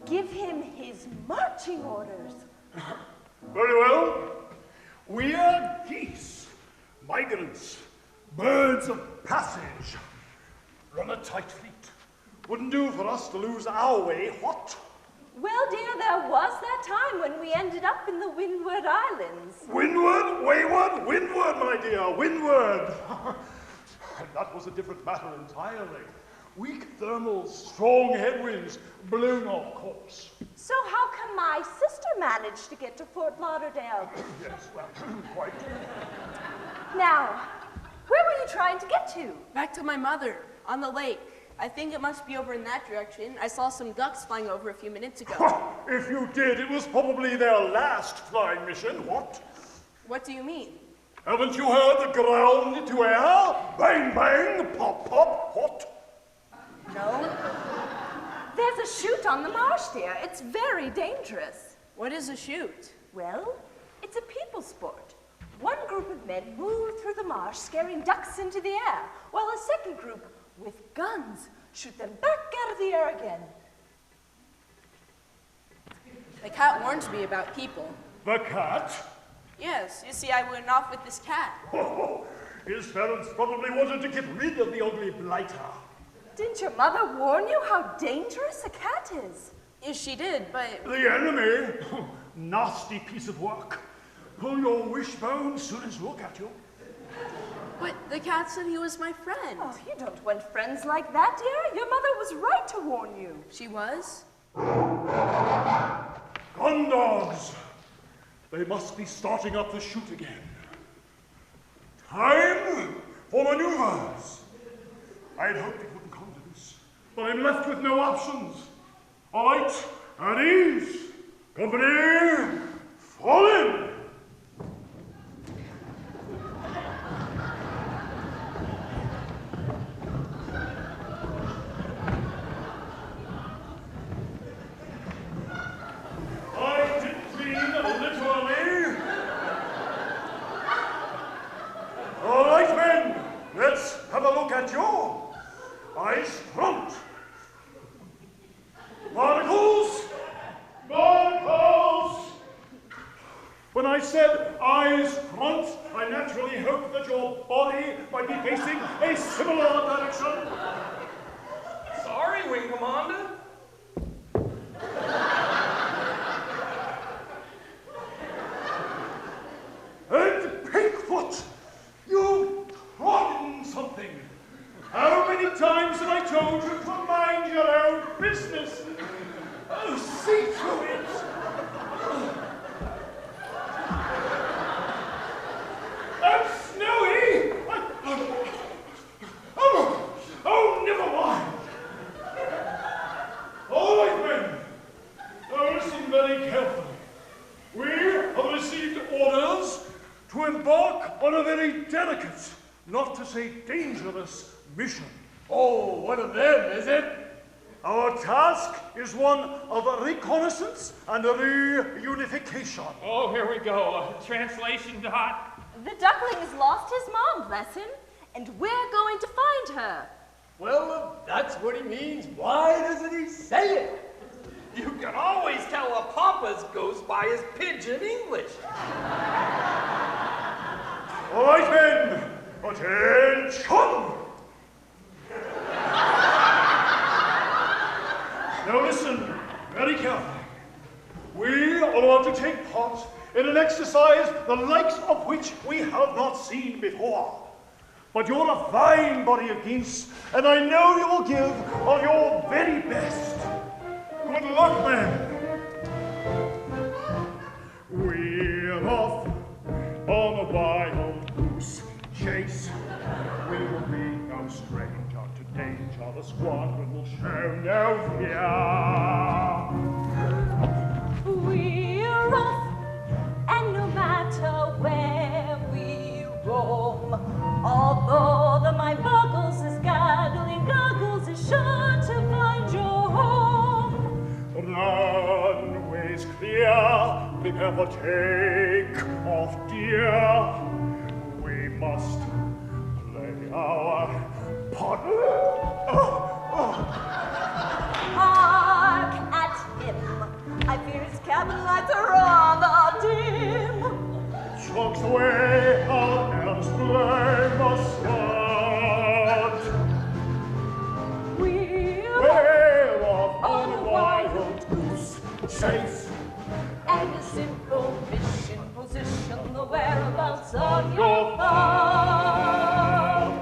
Give him his marching orders. Very well. We are geese, migrants, birds of passage. Run a tight fleet. Wouldn't do for us to lose our way, what? Well, dear, there was that time when we ended up in the Windward Islands. Windward, wayward, windward, my dear, windward. That was a different matter entirely. Weak thermals, strong headwinds, blown off course. So how come my sister managed to get to Fort Lauderdale? Yes, well, quite. Now, where were you trying to get to? Back to my mother, on the lake. I think it must be over in that direction. I saw some ducks flying over a few minutes ago. If you did, it was probably their last flying mission, what? What do you mean? Haven't you heard the ground to air? Bang, bang, pop, pop, what? No. There's a chute on the marsh, dear. It's very dangerous. What is a chute? Well, it's a people sport. One group of men move through the marsh, scaring ducks into the air, while a second group, with guns, shoot them back out of the air again. The cat warns me about people. The cat? Yes, you see, I went off with this cat. Oh, his parents probably wanted to get rid of the ugly blighter. Didn't your mother warn you how dangerous a cat is? Yes, she did, but... The enemy? Nasty piece of work. Pull your wishbone soon as look at you. But the cat said he was my friend. Oh, you don't want friends like that, dear. Your mother was right to warn you. She was? Gun dogs! They must be starting up the chute again. Time for maneuvers. I'd hoped it wouldn't come to this, but I'm left with no options. All right, at ease. Company, fall in. I didn't mean literally. All right, men, let's have a look at you. Eyes front. Barnacles! Barnacles! When I said eyes front, I naturally hoped that your body might be facing a similar direction. Sorry, Wing Commander. And Pinkfoot, you've trodden something. How many times have I told you to mind your own business? Oh, see through it. I'm Snowy. Oh, never mind. All right, men. Now listen very carefully. We have received orders to embark on a very delicate, not to say dangerous, mission. Oh, one of them, is it? Our task is one of reconnaissance and reunification. Oh, here we go. Translation, Dot. The duckling's lost his mom, bless him, and we're going to find her. Well, if that's what he means, why doesn't he say it? You can always tell a papa's ghost by his pidgin English. All right, men, attention! Now listen very carefully. We are about to take part in an exercise the likes of which we have not seen before. But you're a fine body of geese, and I know you will give of your very best. Good luck, men. We're off on a wild goose chase. We will make no stranger to danger. The squadron will show no fear. We're off, and no matter where we roam, although the mind boggles, this gaggling goggles is sure to find your home. Runways clear, prepare for take off, dear. We must play our part. Hark at him. I fear his cabin lights are rather dim. Chokes away our hands, blame us not. We're off on a wild goose chase, And a simple mission position the whereabouts of your farm.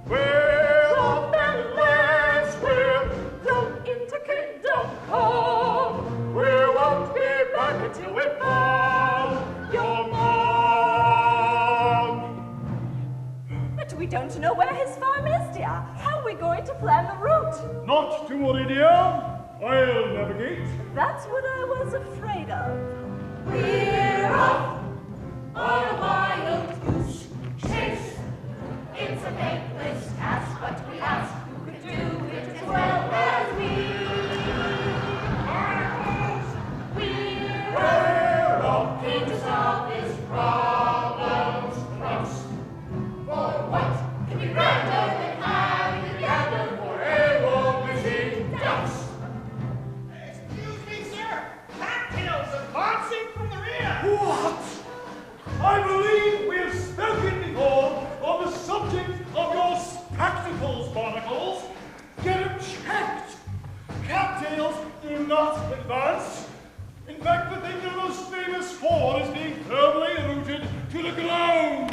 we're off and lands will Go into kingdom come. we won't be back until we found your mom. But we don't know where his farm is, dear. How are we going to plan the route? Not to worry, dear. I'll navigate. That's what I was afraid of. We're off on a wild goose chase. It's a thankless task, but we ask who could do it as well as we. We're off to solve his problems. For what can be grander than having together for a war machine ducks? Excuse me, sir. Cocktails are launching from the rear. What? I believe we have spoken before on the subject of your spectacles, barnacles. Get them checked. Cattails do not advance. In fact, the thing you're most famous for is being firmly rooted to the ground.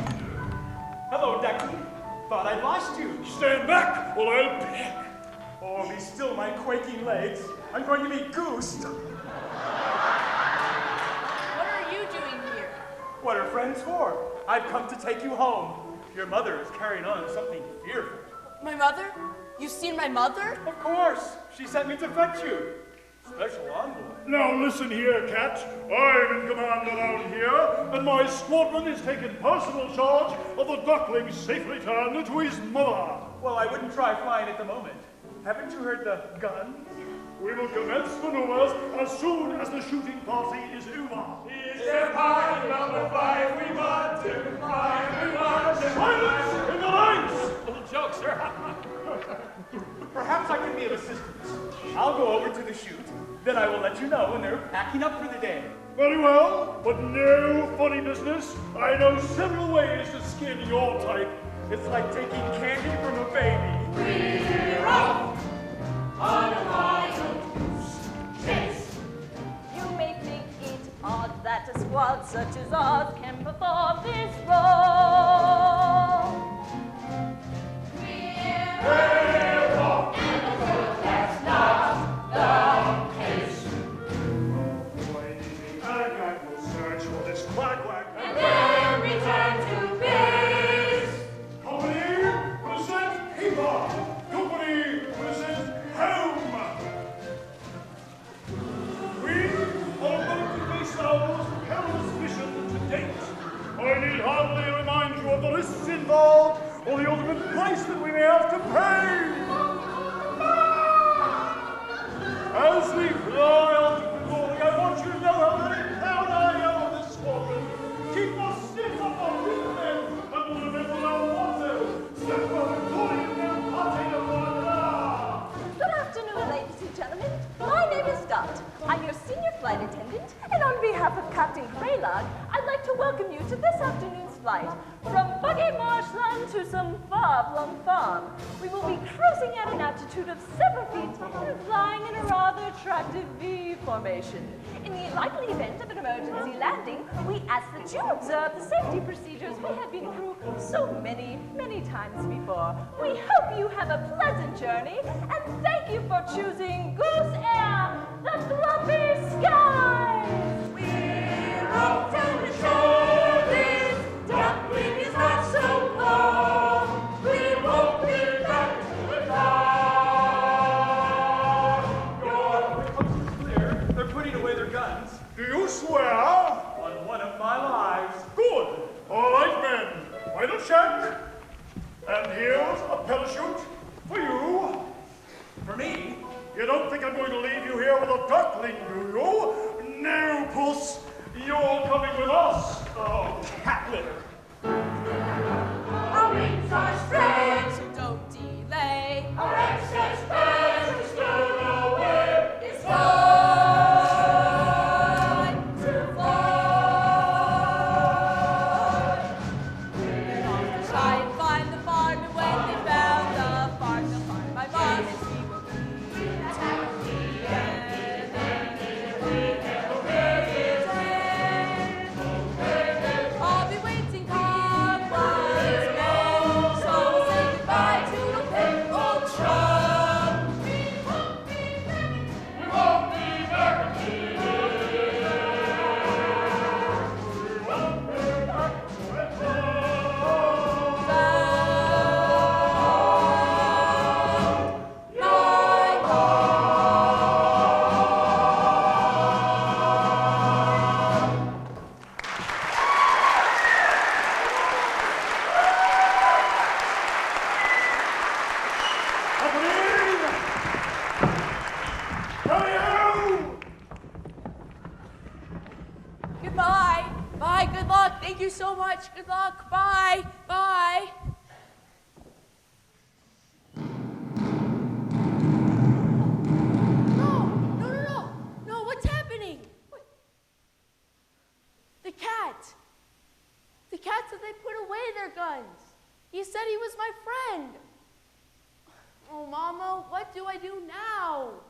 Hello, Ducky. Thought I'd lost you. Stand back, or I'll pick. Oh, be still my quaking legs. I'm going to be goosed. What are you doing here? What are friends for? I've come to take you home. Your mother is carrying on something fearful. My mother? You've seen my mother? Of course. She sent me to fetch you. Special envoy. Now listen here, Cat. I'm in command around here, and my squadron is taking personal charge of the duckling safe return to his mother. Well, I wouldn't try flying at the moment. Haven't you heard the guns? We will commence maneuvers as soon as the shooting party is over. Is there party number 5? We want to fly. We want to Silence in the ranks! Little joke, sir. Perhaps I can be of assistance. I'll go over to the chute. Then I will let you know when they're packing up for the day. Very well, but no funny business. I know several ways to skin your type. It's like taking candy from a baby. We're off on a wild goose chase. You may think it odd that a squad such as ours can perform this role. We're off, and of course that's not the case. Lady Agag will search for this quack-quack. And then return to base. Company, present paper. Company, present home. We are about to face our most perilous mission to date. I need hardly remind you of the risks involved or the ultimate price that we may have to pay. As we fly on to glory, I want you to know how very proud I am of this squadron. Keep us stiff up our feet, men, and we'll remember our motto. Step forward, glory, and now partake of one another. Good afternoon, ladies and gentlemen. My name is Scott. I'm your senior flight attendant, and on behalf of Captain Craylock, I'd like to welcome you to this afternoon's flight from buggy marshland to some far-flung farm. We will be cruising at an altitude of 7 feet and flying in a rather attractive V formation. In the likely event of an emergency landing, we ask that you observe the safety procedures we have been through so many, many times before. We hope you have a pleasant journey, and thank you for choosing Goose Air, the fluffy skies. We're off down the shore. This duckling is not so low. We parachute for you. For me? You don't think I'm going to leave you here with a duckling, do you? No, Puss. You're coming with us. Oh, cat litter. Our wings are spread, so don't delay. Our excess bags are stowed away. It's time to fly. They're off to try and find the farm, and when they found the farm, they'll find my mom, and we will be I'll be waiting, comrades, men. So we'll say goodbye to the big old chum. We won't be back again. Goodbye. Bye. Good luck. Thank you so much. Good luck. Bye. Bye. No. What's happening? What? The cat. The cat said they put away their guns. He said he was my friend. Oh, Mama, what do I do now?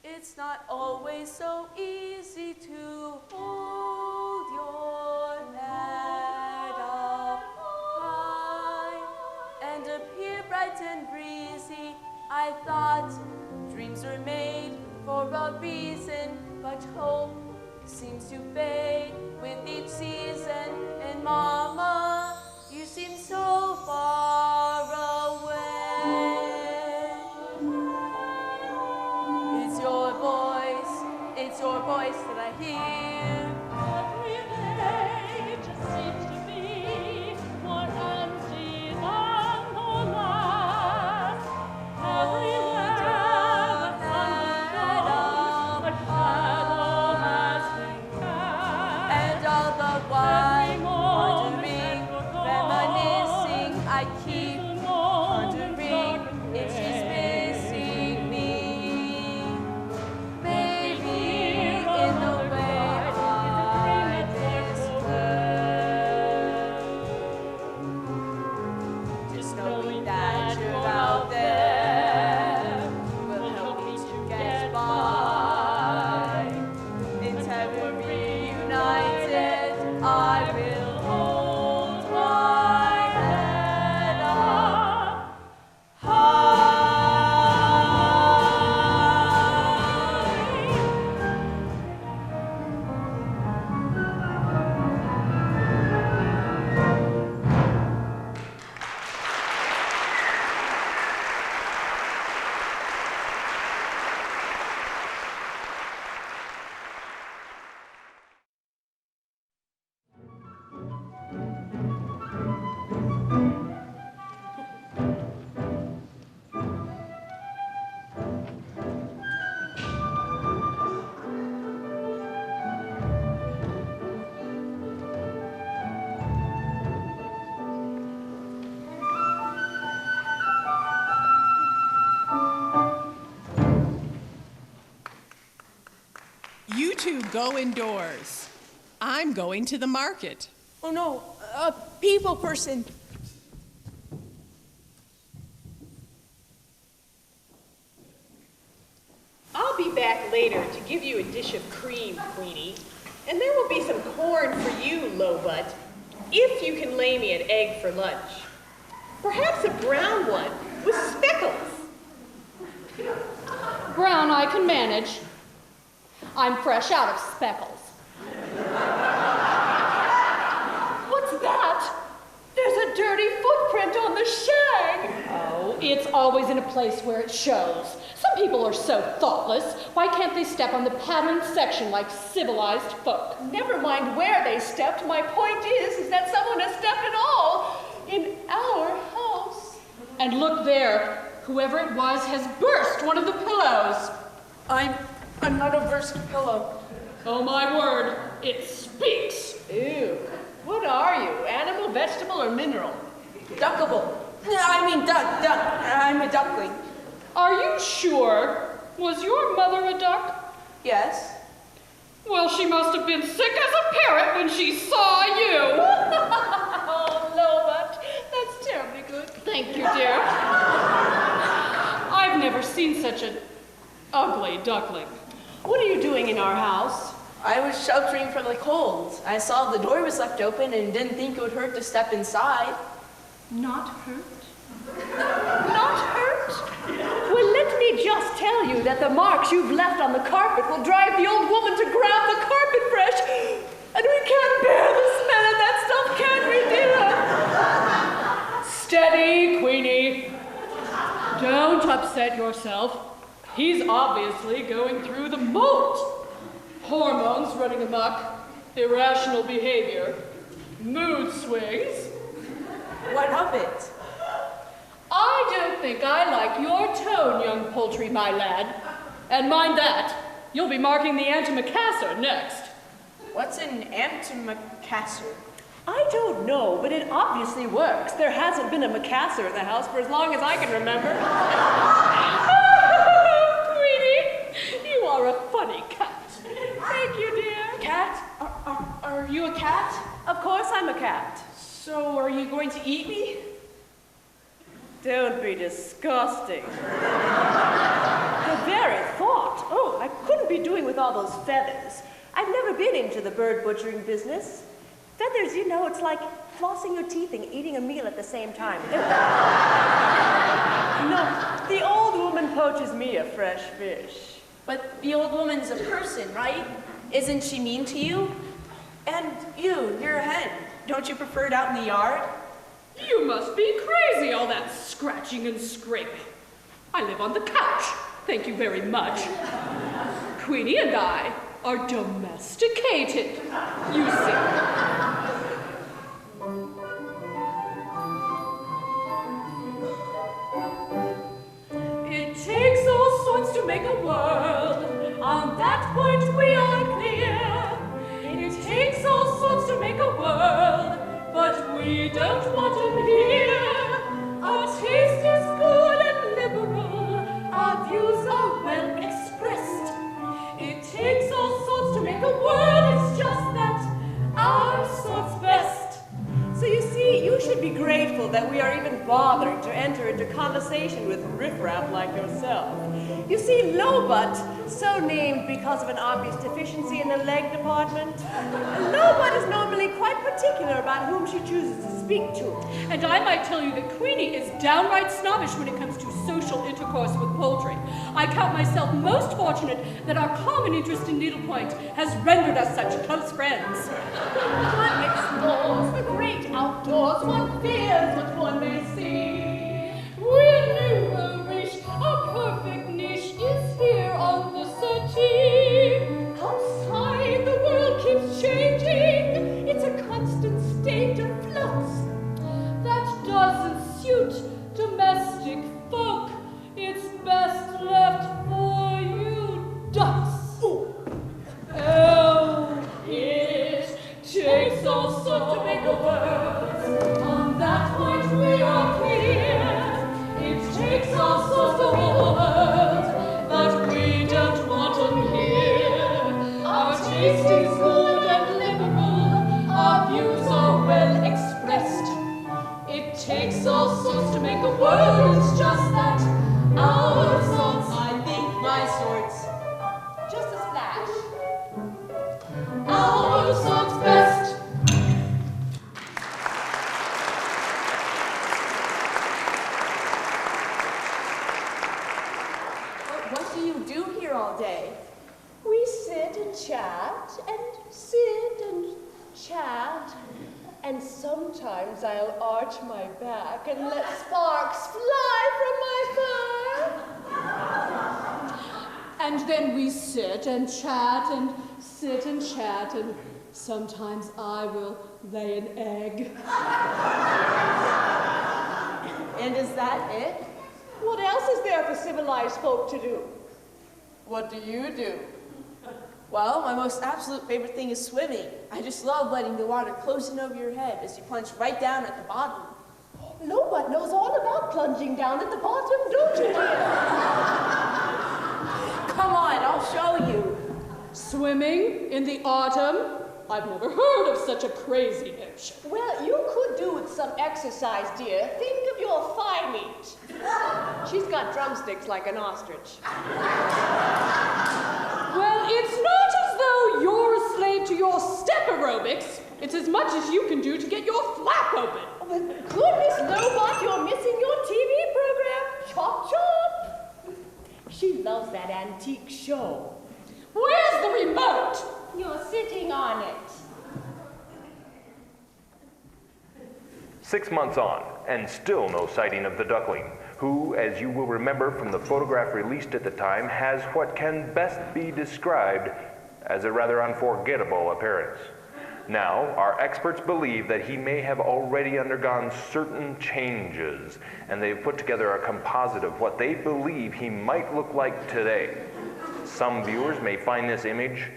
It's not always so easy to hold your head up high and appear bright and breezy. I thought dreams were made for a reason, but hope seems to fade with each season. And Mama, you seem so far away. It's your voice that I hear. Every day just seems to be more empty than the last. Everywhere the sun shone, a shadow has been cast. And all the while wondering, reminiscing, I keep wondering if she's missing me. Maybe in the way I miss her. Just knowing that you're out there will help me to get by. Until we're reunited, I will hold my head up high. You two go indoors. I'm going to the market. Oh no, a people person. I'll be back later to give you a dish of cream, Queenie. And there will be some corn for you, Lowbutt, if you can lay me an egg for lunch. Perhaps a brown one with speckles. Brown I can manage. I'm fresh out of speckles. What's that? There's a dirty footprint on the shag. Oh, it's always in a place where it shows. Some People are so thoughtless. Why can't they step on the patterned section like civilized folk? Never mind where they stepped. My point is that someone has stepped at all in our house. And look there. Whoever it was has burst one of the pillows. I'm not a burst pillow. Oh my word, it speaks. Ew. What are you? Animal, vegetable, or mineral? Duckable. I mean duck. I'm a duckling. Are you sure? Was your mother a duck? Yes. Well, she must have been sick as a parrot when she saw you. Oh, Lobot, that's terribly good. Thank you, dear. I've never seen such an ugly duckling. What are you doing in our house? I was sheltering from the cold. I saw the door was left open and didn't think it would hurt to step inside. Not hurt? Not hurt? Well, let me just tell you that the marks you've left on the carpet will drive the old woman to grab the carpet fresh. And we can't bear the smell of that stuff, can we, dear? Steady, Queenie. Don't upset yourself. He's obviously going through the mold. Hormones running amok, irrational behavior, mood swings. What of it? I don't think I like your tone, young poultry, my lad. And mind that, you'll be marking the antimacassar next. What's an antimacassar? I don't know, but it obviously works. There hasn't been a macassar in the house for as long as I can remember. Queenie, you are a funny cat. Thank you, dear. Cat? Are you a cat? Of course I'm a cat. So are you going to eat me? Don't be disgusting. The very thought. Oh, I couldn't be doing with all those feathers. I've never been into the bird butchering business. Feathers, you know, it's like flossing your teeth and eating a meal at the same time. No, the old woman poaches me a fresh fish. But the old woman's a person, right? Isn't she mean to you? And you're a hen. Don't you prefer it out in the yard? You must be crazy, all that scratching and scraping. I live on the couch, thank you very much. Queenie and I are domesticated, you see. It takes all sorts to make a world, on that point we are clear. It takes all sorts to make a world, but we don't want them here. Our taste is good and liberal, our views are well expressed. It takes all sorts to make a world, it's just that our sort's best. So you see, you should be grateful that we are even bothering to enter into conversation with riffraff like yourself. You see, Lobot, so named because of an obvious deficiency in the leg department. Lobot is normally quite particular about whom she chooses to speak to. And I might tell you that Queenie is downright snobbish when it comes to social intercourse with poultry. I count myself most fortunate that our common interest in needlepoint has rendered us such close friends. One explores the great outdoors, one fears what one may see. We will reach a perfect niche is here on the settee. Outside the world keeps changing, it's a constant state of flux. That doesn't suit domestic folk. It's best left for you ducks. Ooh. Oh, it takes all sorts to make a world. On that point we are clear. It takes all sorts to make a world, but we don't want them here. Our taste is good and liberal, our views are well expressed. It takes all sorts to make a world, it's just that our sorts, I think my sorts. Just a splash. our sorts best. What do you do here all day? We sit and chat, and sit and chat, and sometimes I'll arch my back and let sparks fly from my fur. And then we sit and chat and sit and chat, and sometimes I will lay an egg. And is that it? What else is there for civilized folk to do? What do you do? Well, my most absolute favorite thing is swimming. I just love letting the water close in over your head as you plunge right down at the bottom. Lobot knows all about plunging down at the bottom, don't you, dear? Come on, I'll show you. Swimming in the autumn? I've never heard of such a crazy notion. Well, you could do with some exercise, dear. Think of your thigh meat. She's got drumsticks like an ostrich. Well, it's not as though you're a slave to your step aerobics. It's as much as you can do to get your flap open. Oh, but goodness, Lobot, you're missing your TV program. Chop, chop. She loves that antique show. Where's the remote? You're sitting on it. 6 months on, and still no sighting of the duckling, who, as you will remember from the photograph released at the time, has what can best be described as a rather unforgettable appearance. Now, our experts believe that he may have already undergone certain changes, and they've put together a composite of what they believe he might look like today. Some viewers may find this image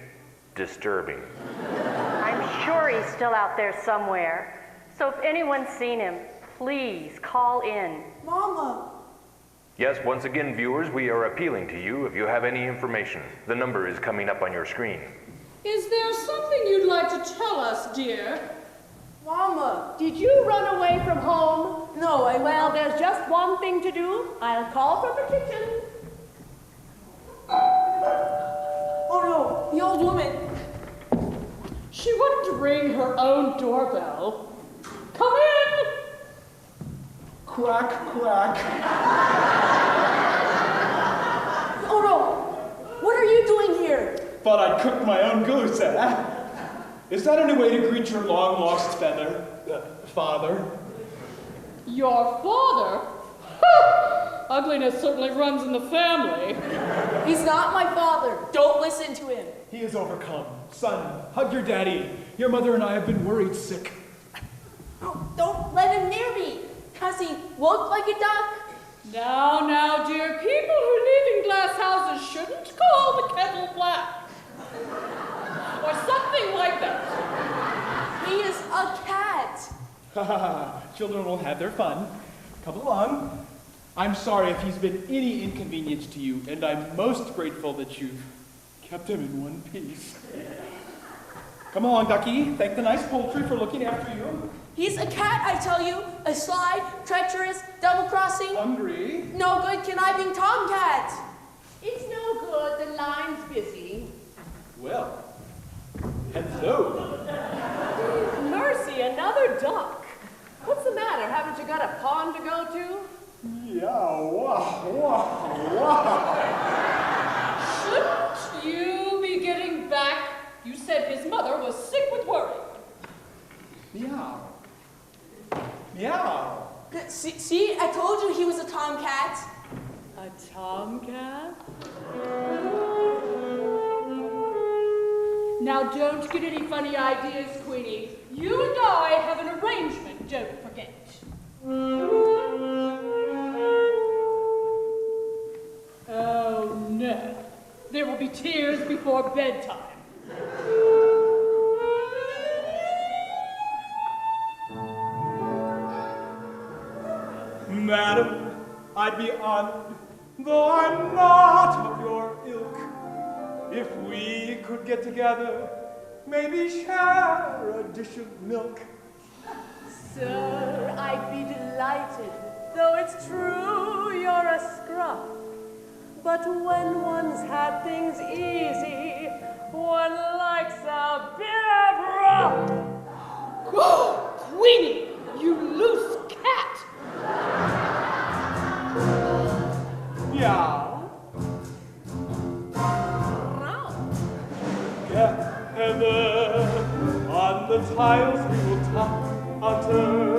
disturbing. I'm sure he's still out there somewhere. So if anyone's seen him, please call in. Mama! Yes, once again, viewers, we are appealing to you if you have any information. The number is coming up on your screen. Is there something you'd like to tell us, dear? Mama! Did you run away from home? No, Well, there's just one thing to do. I'll call from the kitchen. Oh no, the old woman. She wouldn't ring her own doorbell. Come in! Quack, quack. Oh no, what are you doing here? Thought I'd cook my own goose, eh? Is that any way to greet your long-lost father? Your father? Ugliness certainly runs in the family. He's not my father. Don't listen to him. He is overcome. Son, hug your daddy. Your mother and I have been worried sick. Oh, don't let him near me. Has he looked like a duck? Now, dear, people who live in glass houses shouldn't call the kettle black. Or something like that. He is a cat. Ha ha ha. Children will have their fun. Come along. I'm sorry if he's been any inconvenience to you, and I'm most grateful that you've kept him in one piece. Come along, Ducky. Thank the nice poultry for looking after you. He's a cat, I tell you. A sly, treacherous, double-crossing. Hungry. No good conniving tomcat. It's no good. The line's busy. Well, hello. Mercy, another duck. What's the matter? Haven't you got a pond to go to? Yeah, wow. Shouldn't you be getting back? You said his mother was sick with worry. Meow. See, I told you he was a tomcat. A tomcat? Now don't get any funny ideas, Queenie. You and I have an arrangement, don't forget. Oh no, there will be tears before bedtime. Madam, I'd be honored, though I'm not of your ilk, if we could get together, maybe share a dish of milk. Sir, I'd be delighted, though it's true you're a scruff. But when one's had things easy, one likes a bit of rough. Whoa, Queenie, you loose cat! Meow. Together on the tiles we will totter.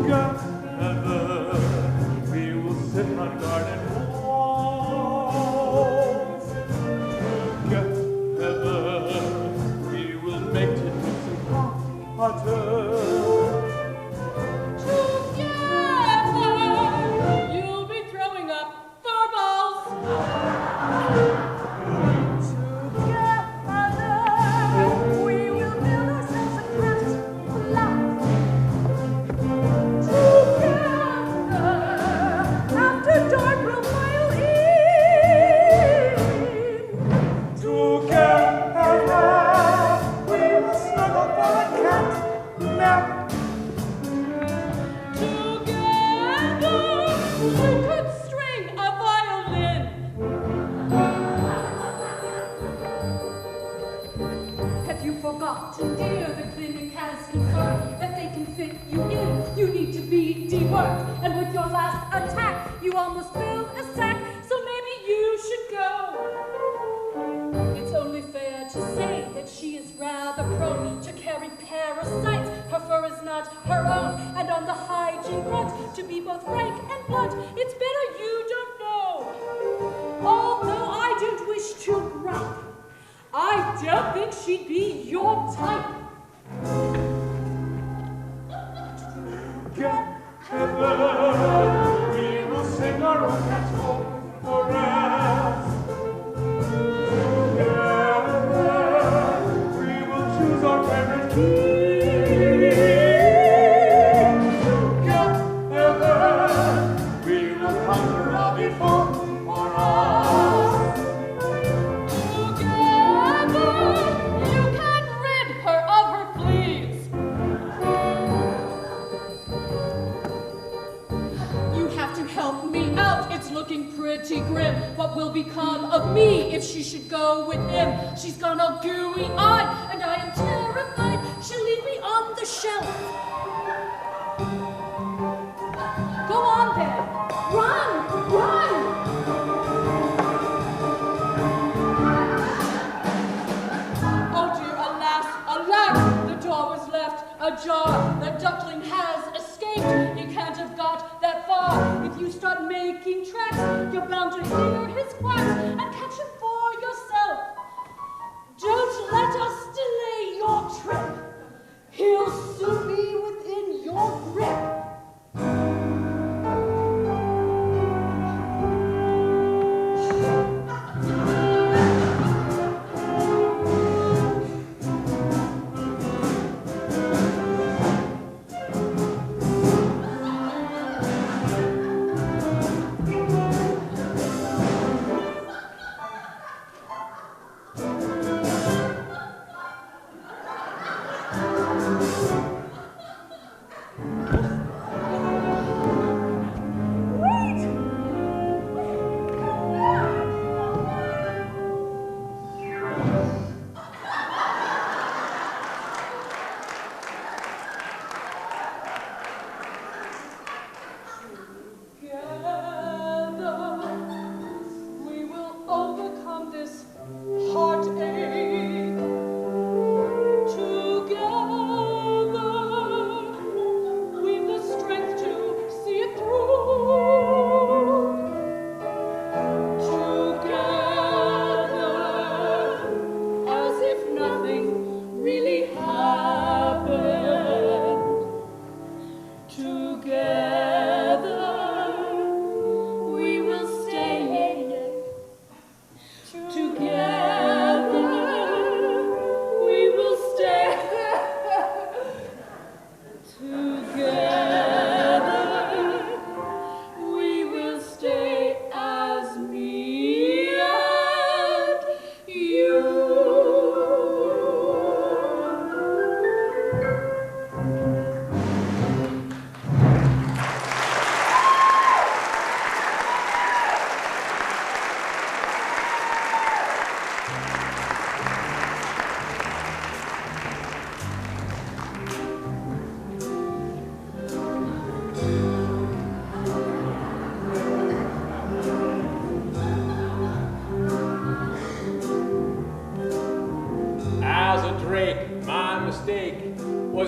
Together we will sit on garden wall. Doctor dear, the clinic has confirmed that they can fit you in. You need to be deworked, and with your last attack, you almost filled a sack, so maybe you should go. It's only fair to say that she is rather prone to carry parasites. Her fur is not her own, and on the hygiene front, to be both frank and blunt, it's better you don't know. Although I don't wish to gripe, I don't think she'd be your type. Together we will sing our own cat's chorus. Together we will choose our favorite king. Together we will conquer all before us. You can rid her of her fleas. You have to help me out. It's looking pretty grim. What will become of me if she should go with him? She's gone all gooey-eyed, and I am terrified she'll leave me on the shelf. Go on then. Run! Run! Oh dear, alas, alas, the door was left ajar. The duckling has escaped. He can't have got that far. If you start making tracks, you're bound to hear his quacks and catch him for yourself. Don't let us delay your trip. He'll soon be within your grip.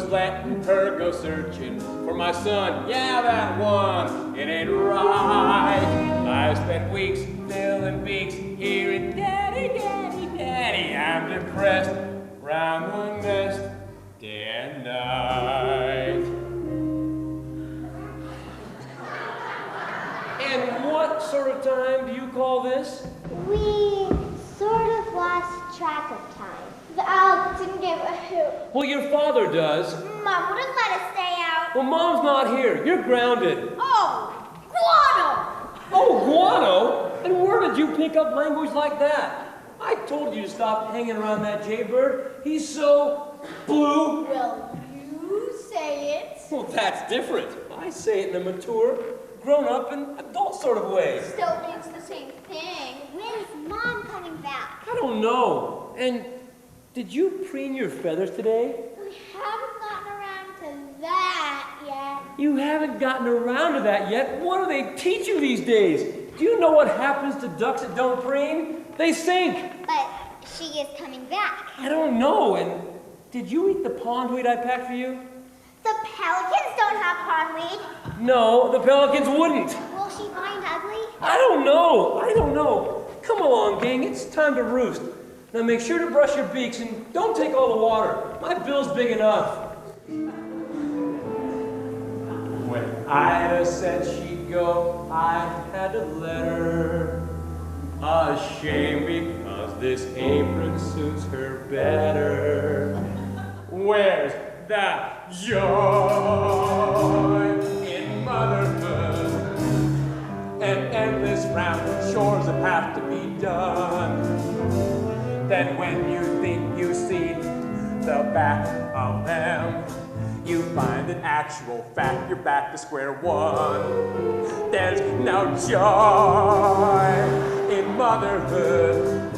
letting her go searching for my son. Yeah, that one, it ain't right. I've spent weeks filling beaks, hearing daddy, daddy, daddy. I'm depressed, round the nest, day and night. And what sort of time do you call this? We sort of lost track of time. The owl didn't give a hoot. Well, your father does. Mom wouldn't let us stay out. Well, Mom's not here. You're grounded. Oh, guano! Oh, guano? And where did you pick up language like that? I told you to stop hanging around that jaybird. He's so blue. Will you say it? Well, that's different. I say it in a mature, grown-up, and adult sort of way. Still means the same thing. When's Mom coming back? I don't know. And Did you preen your feathers today? We haven't gotten around to that yet. You haven't gotten around to that yet? What do they teach you these days? Do you know what happens to ducks that don't preen? They sink. But she is coming back. I don't know. And did you eat the pondweed I packed for you? The pelicans don't have pondweed. No, the pelicans wouldn't. Will she find ugly? I don't know. Come along, gang. It's time to roost. Now make sure to brush your beaks and don't take all the water. My bill's big enough. When Ida said she'd go, I had to let her. A shame because this apron suits her better. Where's that joy in motherhood? And endless round chores that have to be done. Then when you think you see the back of them, you find in actual fact you're back to square one. There's no joy in motherhood,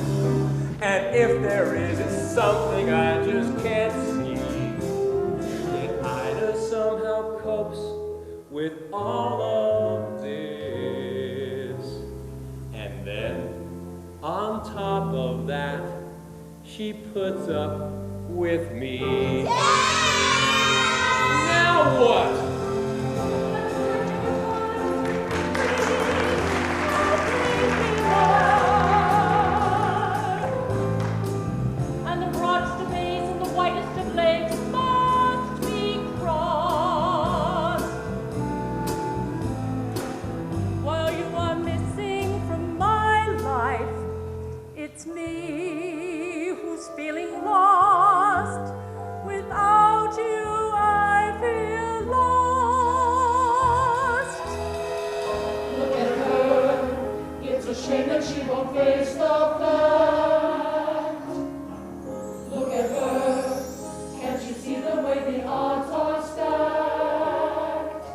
and if there is, it's something I just can't see. Yet Ida somehow copes with all of this, and then on top of that, she puts up with me. Now what? And the broadest of bays and the whitest of lakes must be crossed. While you are missing from my life, it's me who's feeling lost. Without you, I feel lost. Look at her. It's a shame that she won't face the fact. Look at her. Can't you see the way the odds are stacked?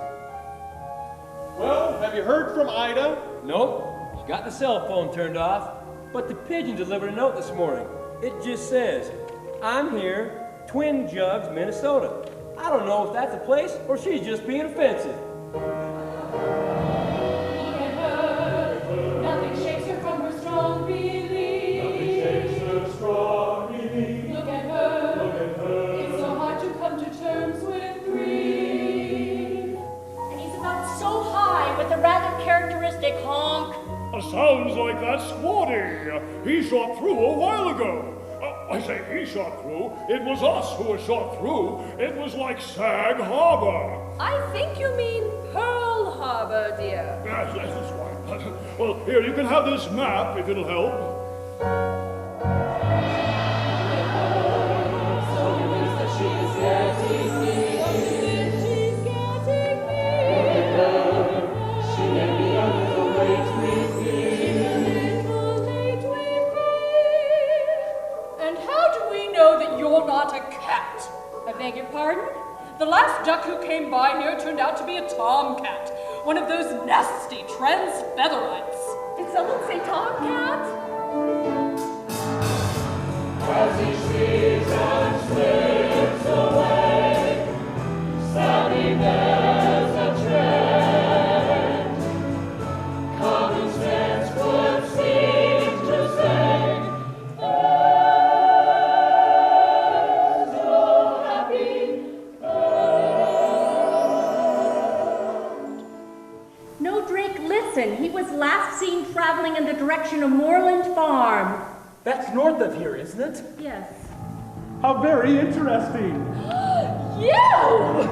Well, have you heard from Ida? Nope. She got the cell phone turned off, but the pigeon delivered a note this morning. It just says, I'm here, Twin Jugs, Minnesota. I don't know if that's a place or she's just being offensive. Look at her. Nothing shakes her from her strong belief. Nothing shakes her strong belief. Look at her. Look at her. It's so hard to come to terms with grief. And he's about so high with the rather characteristic honk. Sounds like that squatty. He shot through a while ago. I say he shot through. It was us who were shot through. It was like Sag Harbor. I think you mean Pearl Harbor, dear. Yes, that's right. Well, here, you can have this map if it'll help. Not a cat. I beg your pardon? The last duck who came by here turned out to be a tomcat, one of those nasty trans-featherites. Did someone say tomcat? As each season slips away, sadly there's a trend. Common sense would seem to say, Listen, he was last seen traveling in the direction of Moorland Farm. That's north of here, isn't it? Yes. How very interesting. You!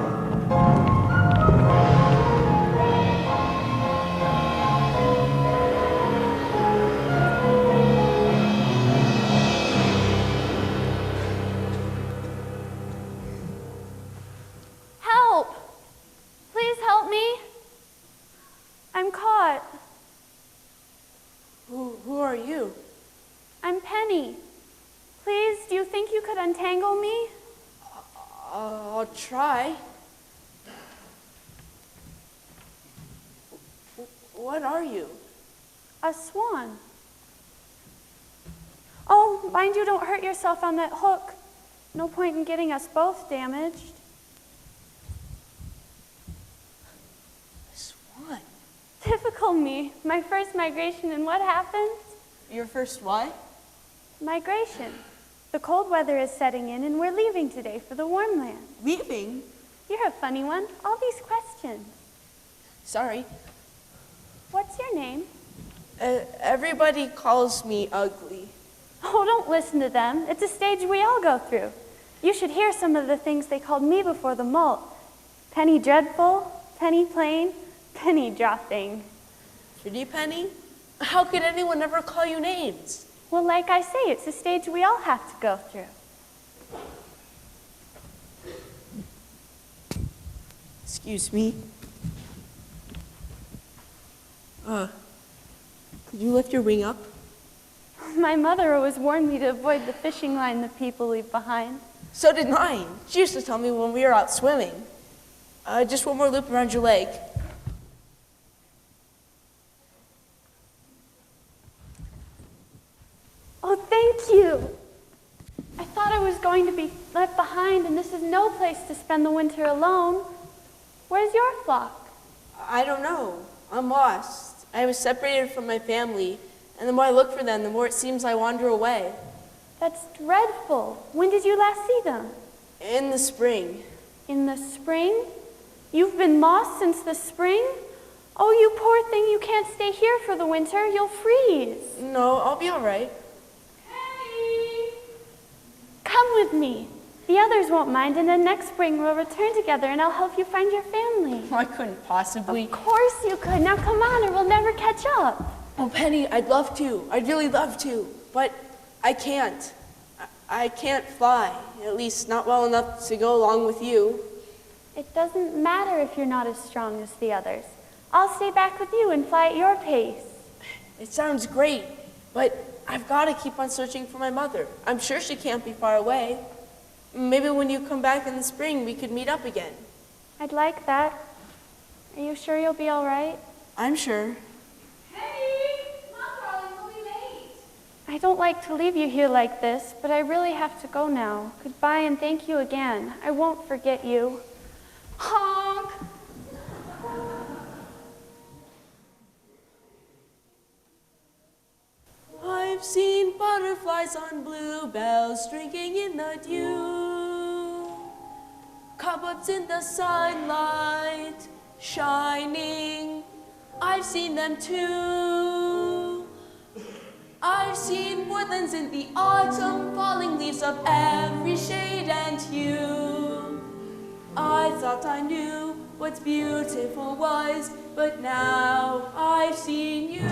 Help! Please help me. I'm caught. Who are you? I'm Penny. Please, do you think you could untangle me? I'll try. What are you? A swan. Oh, mind you don't hurt yourself on that hook. No point in getting us both damaged. Swan. Typical me. My first migration, and what happens? Your first what? Migration. The cold weather is setting in, and we're leaving today for the warm land. Leaving? You're a funny one. All these questions. Sorry. What's your name? Everybody calls me ugly. Oh, don't listen to them. It's a stage we all go through. You should hear some of the things they called me before the molt. Penny Dreadful, Penny Plain, Penny Dropping. Pretty Penny? How could anyone ever call you names? Well, like I say, it's a stage we all have to go through. Excuse me. Could you lift your wing up? My mother always warned me to avoid the fishing line the people leave behind. So did mine. She used to tell me when we were out swimming. Just one more loop around your leg. Oh, thank you. I thought I was going to be left behind, and this is no place to spend the winter alone. Where's your flock? I don't know. I'm lost. I was separated from my family, and the more I look for them, the more it seems I wander away. That's dreadful. When did you last see them? In the spring. In the spring? You've been lost since the spring? Oh, you poor thing, you can't stay here for the winter. You'll freeze. No, I'll be all right. Come with me. The others won't mind, and then next spring we'll return together and I'll help you find your family. I couldn't possibly. Of course you could. Now come on or we'll never catch up. Oh, Penny, I'd love to. I'd really love to. But I can't. I can't fly. At least not well enough to go along with you. It doesn't matter if you're not as strong as the others. I'll stay back with you and fly at your pace. It sounds great, but I've got to keep on searching for my mother. I'm sure she can't be far away. Maybe when you come back in the spring, we could meet up again. I'd like that. Are you sure you'll be all right? I'm sure. Hey, come on, darling, we'll be late. I don't like to leave you here like this, but I really have to go now. Goodbye and thank you again. I won't forget you. Honk! I've seen butterflies on bluebells drinking in the dew, cobwebs in the sunlight shining. I've seen them too. I've seen woodlands in the autumn, falling leaves of every shade and hue. I thought I knew what beautiful was, but now I've seen you.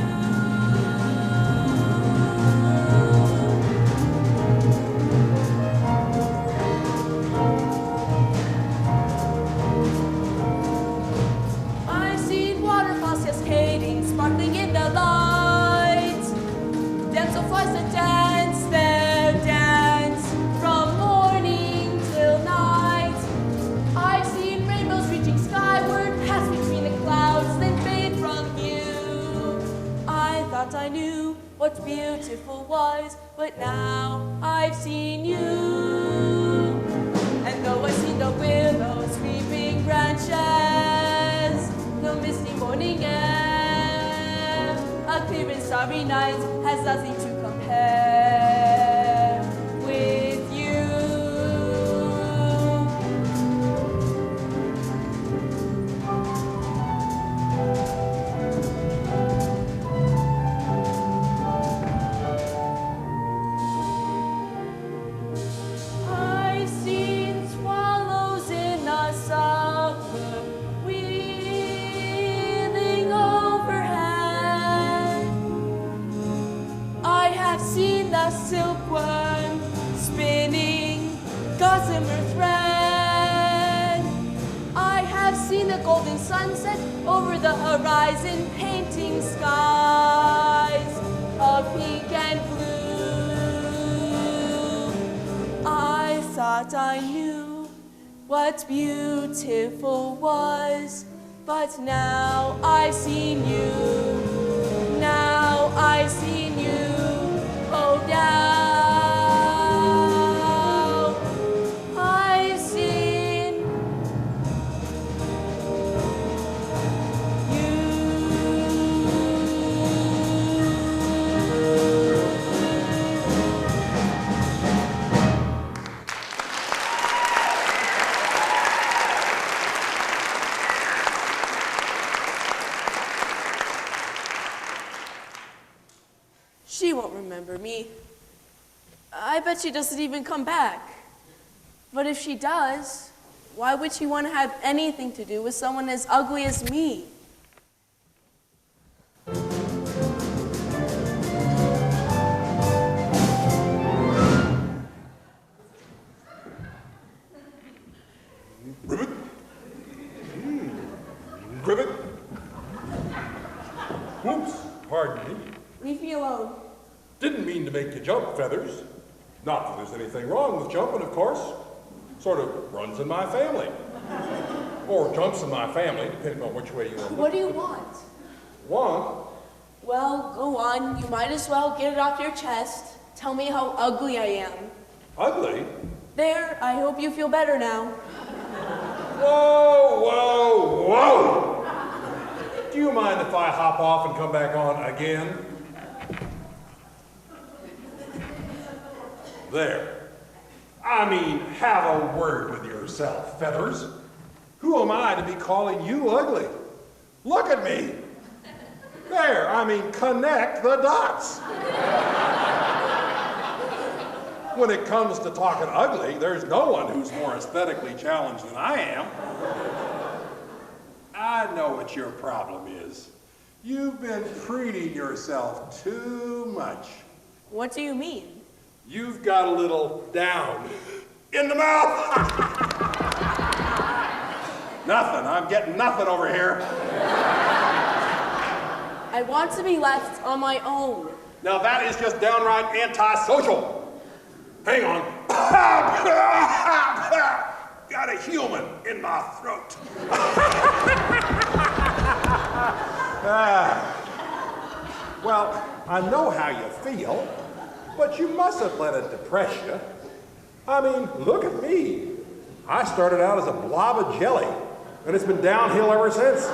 Cascading, sparkling in the light. Damselflies that dance their dance from morning till night. I've seen rainbows reaching skyward, pass between the clouds, then fade from view. I thought I knew what beautiful was, but now I've seen you. And though I've seen the willows sweeping branches, the misty morning air, a clear and starry night has nothing to compare with you. I've seen swallows in the summer seen the silkworm spinning gossamer thread. I have seen the golden sunset over the horizon, painting skies of pink and blue. I thought I knew what beautiful was, but now I've seen you. Now I've seen you. Oh, down. bet she doesn't even come back. But if she does, why would she want to have anything to do with someone as ugly as me? Ribbit? Ribbit? Whoops, pardon me. Leave me alone. Didn't mean to make you jump, Feathers. Not that there's anything wrong with jumping, of course. Sort of runs in my family. Or jumps in my family, depending on which way you want. What do you want? Want? Well, go on. You might as well get it off your chest. Tell me how ugly I am. Ugly? There, I hope you feel better now. Whoa, whoa, whoa! Do you mind if I hop off and come back on again? There. I mean, have a word with yourself, Feathers. Who am I to be calling you ugly? Look at me. There, I mean, connect the dots. When it comes to talking ugly, there's no one who's more aesthetically challenged than I am. I know what your problem is. You've been preening yourself too much. What do you mean? You've got a little down in the mouth. Nothing. I'm getting nothing over here. I want to be left on my own. Now that is just downright antisocial. Hang on. Got a human in my throat. Well, I know how you feel, but you mustn't let it depress you. I mean, look at me. I started out as a blob of jelly, and it's been downhill ever since.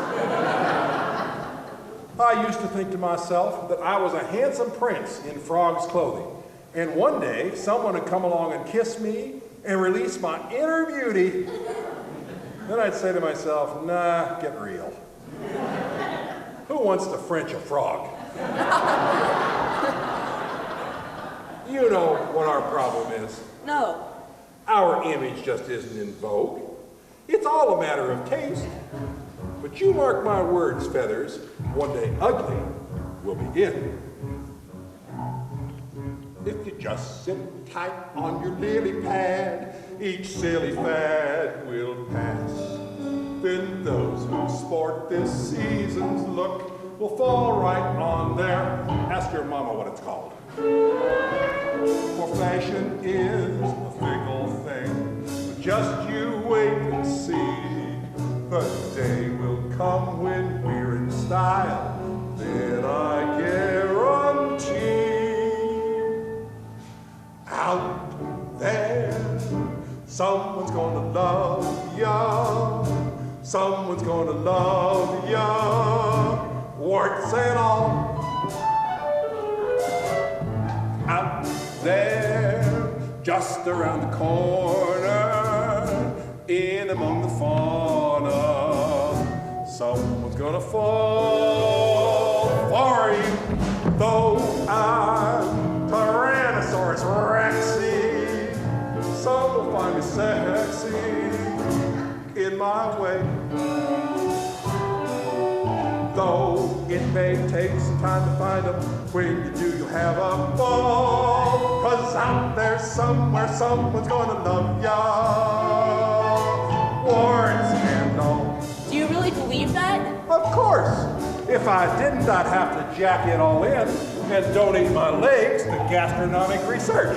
I used to think to myself that I was a handsome prince in frog's clothing, and one day someone would come along and kiss me and release my inner beauty. Then I'd say to myself, nah, get real. Who wants to French a frog? You know what our problem is. No. Our image just isn't in vogue. It's all a matter of taste. But you mark my words, Feathers, one day ugly will be in. If you just sit tight on your lily pad, each silly fad will pass. Then those who sport this season's look will fall right on there. Ask your mama what it's called. For fashion is a fickle thing, but just you wait and see. The day will come when we're in style, then I guarantee. Out there, someone's gonna love ya. Someone's gonna love ya, warts and all. Out there, just around the corner, in among the fauna, someone's gonna fall for you. Though I'm Tyrannosaurus Rexy, some will find me sexy in my way. Though it may take some time to find them, when you do, you'll have a ball. 'Cause out there somewhere, someone's gonna love ya, warts and all. Do you really believe that? Of course. If I didn't, I'd have to jack it all in and donate my legs to gastronomic research.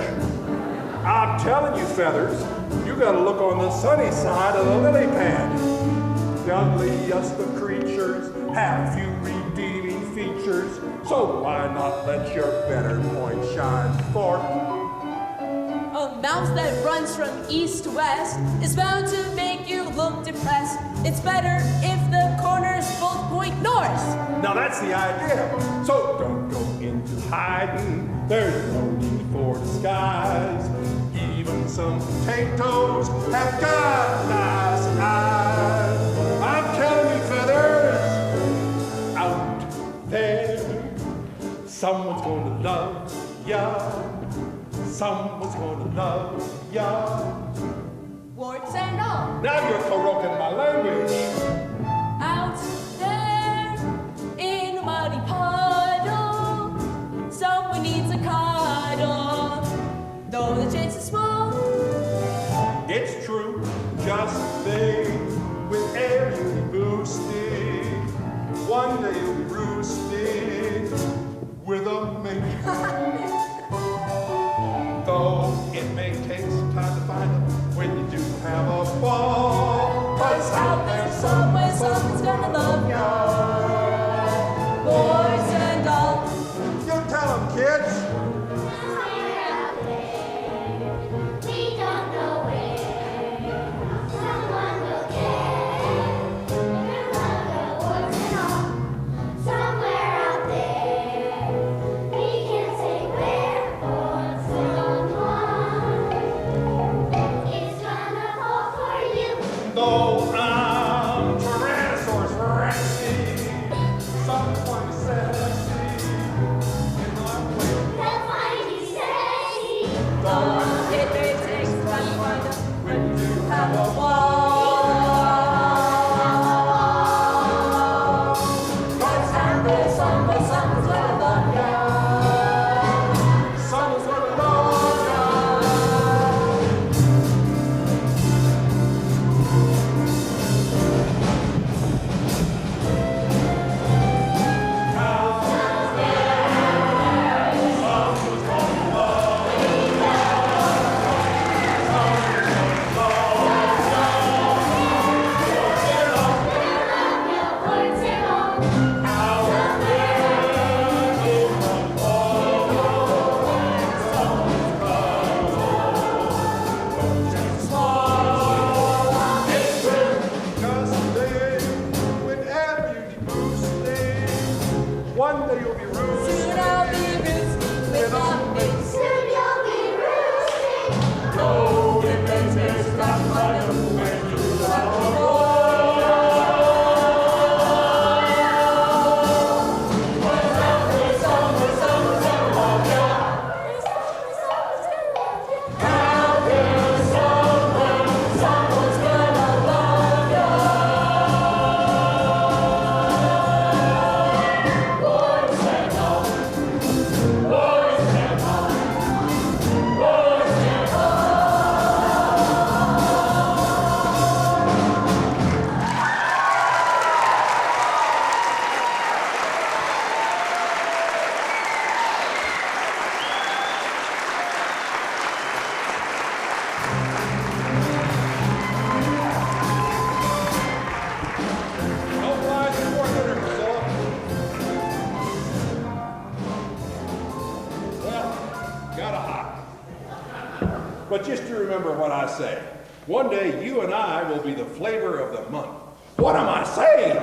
I'm telling you, Feathers, you gotta look on the sunny side of the lily pad. The ugliest of creatures have few redeeming features, so why not let your better point shine forth? A mouth that runs from east to west is bound to make you look depressed. It's better if the corners both point north. Now that's the idea. So don't go into hiding. There's no need for disguise. Even some potatoes have got nice eyes. I'm telling you, Feathers, out there, someone's gonna love ya. someone's gonna love ya. Warts and all. Now you're correcting my language. Out there in a muddy puddle, someone needs a cuddle. Though the chance is small, It's true, just think, with air you'll be boosting. One day you'll be roosting with a mate. Though it may take some time to find them when you do have a fall. cause out there somewhere someone's gonna love ya. Boys and all. You tell them, kids. We don't know where. Someone will care. There's other words and all. Somewhere out there. We can't say where, but someone is gonna fall for you. Though I'm Tyrannosaurus Rexy, someone says That's why you say. Though it may take some time to find them when you have a wall. Cause out there somewhere someone's gonna love ya. someone's gonna love ya. Words and all. Just think, whenever you boosting, one day you'll be roosting. Soon I'll be roosting with my mates. Soon you'll be roosting. Oh, it makes me stop fighting when you have a Don't lie before dinner, Priscilla. Well, got a hot. But just to remember what I say, one day you and I will be the flavor of the month. What am I saying?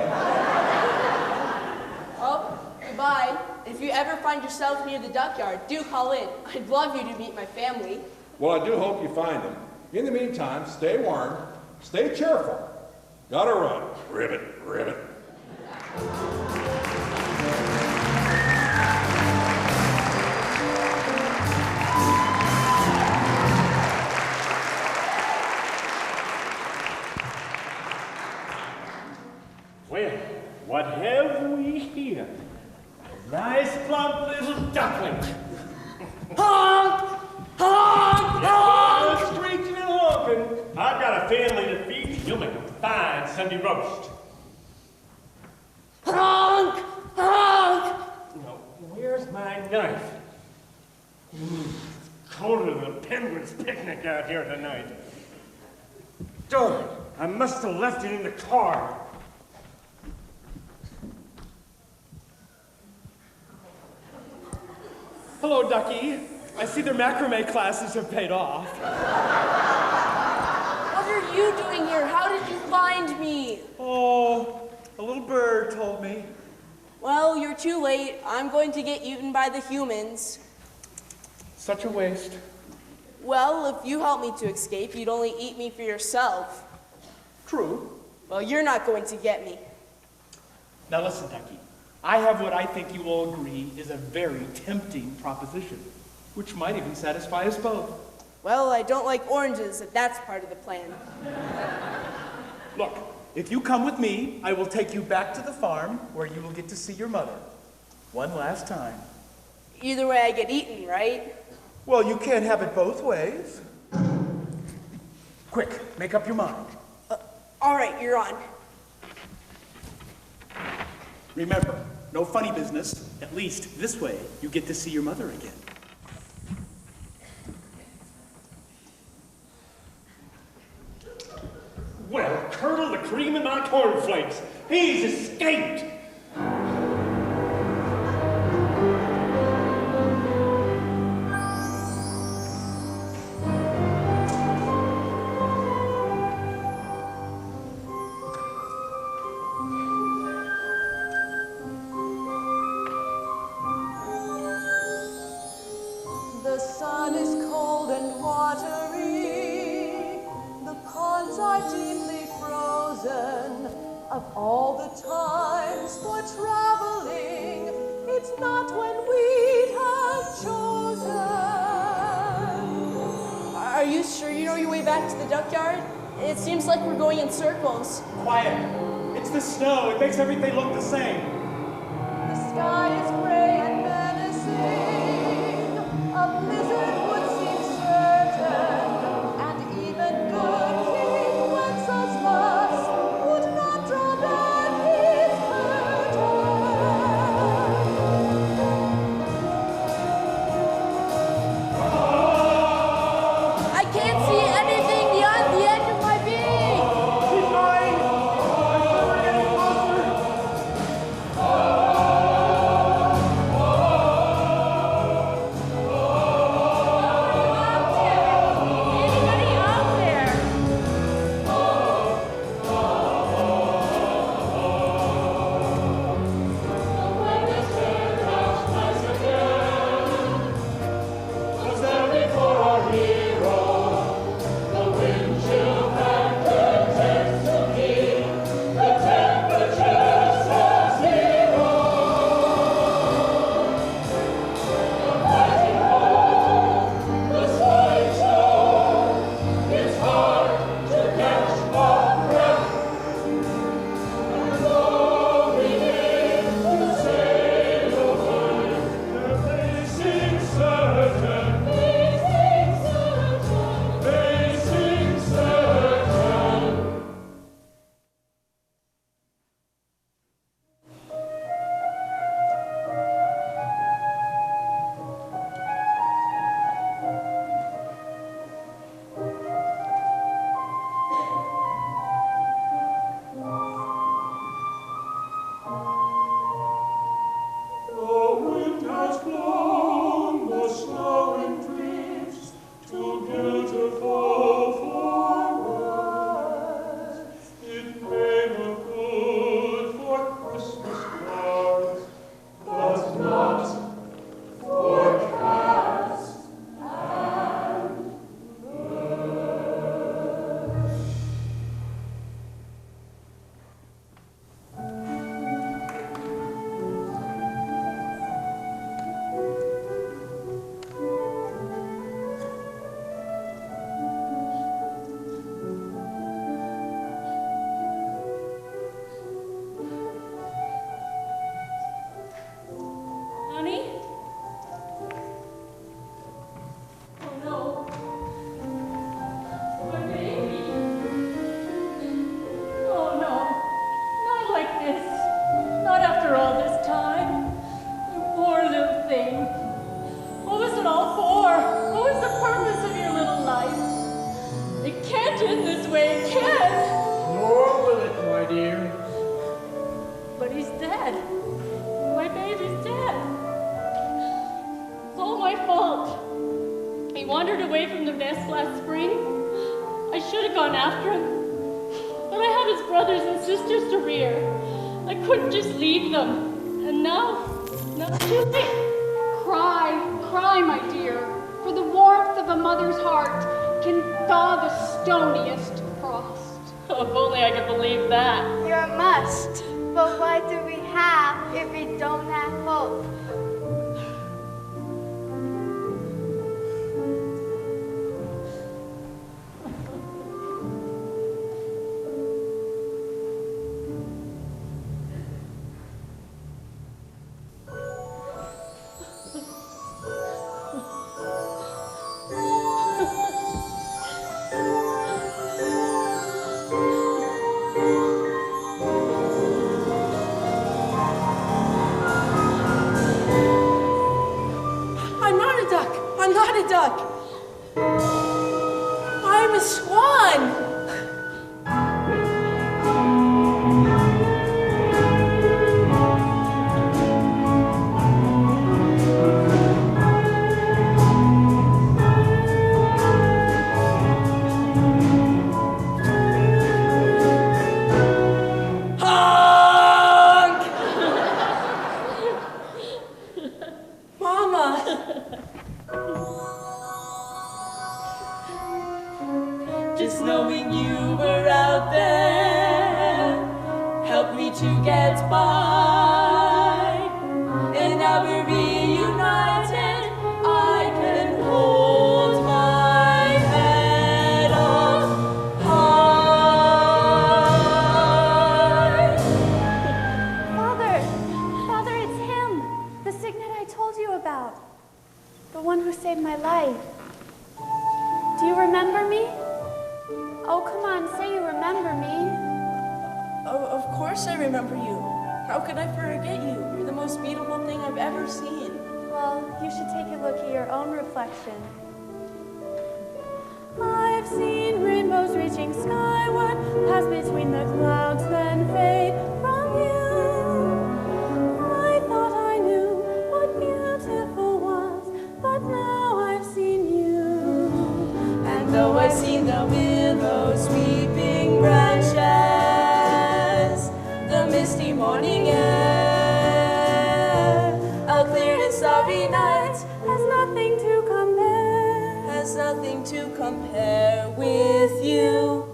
Oh, goodbye. If you ever find yourself near the duckyard, do call in. I'd love you to meet my family. Well, I do hope you find them. In the meantime, stay warm, stay cheerful. Gotta run. Ribbit, ribbit. Well, what have we here? A nice plump little duckling. Honk! Honk! Honk! Screeching and honking. I've got a family to feed. You'll make a fine Sunday roast. Honk! Honk! Now, where's my knife? It's colder than a penguin's picnic out here tonight. Darn, I must have left it in the car. Hello, Ducky. I see their macrame classes have paid off. What are you doing here? How did you find me? Oh, a little bird told me. Well, you're too late. I'm going to get eaten by the humans. Such a waste. Well, if you help me to escape, you'd only eat me for yourself. True. Well, you're not going to get me. Now listen, Ducky. I have what I think you will agree is a very tempting proposition. which might even satisfy us both. Well, I don't like oranges, if that's part of the plan. Look, if you come with me, I will take you back to the farm where you will get to see your mother. One last time. Either way, I get eaten, right? Well, you can't have it both ways. Quick, make up your mind. All right, you're on. Remember, no funny business. At least this way, you get to see your mother again. Well, curdle the cream in my cornflakes. He's escaped. The sun is cold and watery. The ponds are deeply frozen. Of all the times for traveling, it's not when we have chosen. Are you sure you know your way back to the duckyard? It seems like we're going in circles. Quiet. It's the snow. It makes everything look the same. The sky is gray and menacing. A blizzard would seem certain, and even good King Wenceslas would not draw back his I can't see anything beyond the edge of my beak. Keep going. We're getting closer. wandered away from the nest last spring. I should have gone after him, but I had his brothers and sisters to rear. I couldn't just leave them. And now it's too late. Cry, my dear, for the warmth of a mother's heart can thaw the stoniest frost. Oh, if only I could believe that. You're a must. But what do we have if we don't have hope? a swan! Honk! Mama! Just knowing you were out there helped me to get by. And now we're reunited, I can hold my head up high. Father, it's him, the signet I told you about, the one who saved my life. Do you remember me? Oh, come on, say you remember me. Oh, of course I remember you. How could I forget you? You're the most beautiful thing I've ever seen. Well, you should take a look at your own reflection. I've seen rainbows reaching skyward, pass between the clouds, then fade from you. I thought I knew what beautiful was, but now I've seen you. And though I've seen the willows weeping branches, the misty morning air, a clear and starry night has nothing to compare. Has nothing to compare with you.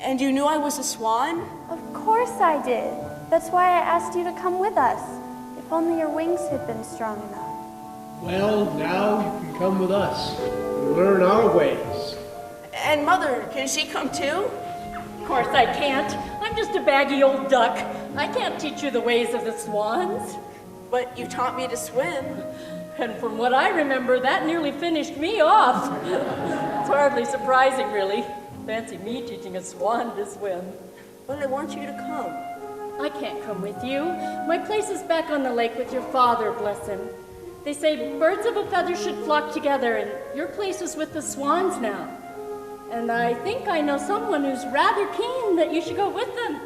And you knew I was a swan? Of course I did. That's why I asked you to come with us. If only your wings had been strong enough. Well, now you can come with us and learn our ways. And Mother, can she come too? Of course I can't. I'm just a baggy old duck. I can't teach you the ways of the swans. But you taught me to swim. And from what I remember, that nearly finished me off. It's hardly surprising, really. Fancy me teaching a swan to swim. But I want you to come. I can't come with you. My place is back on the lake with your father, bless him. They say birds of a feather should flock together, and your place is with the swans now. And I think I know someone who's rather keen that you should go with them.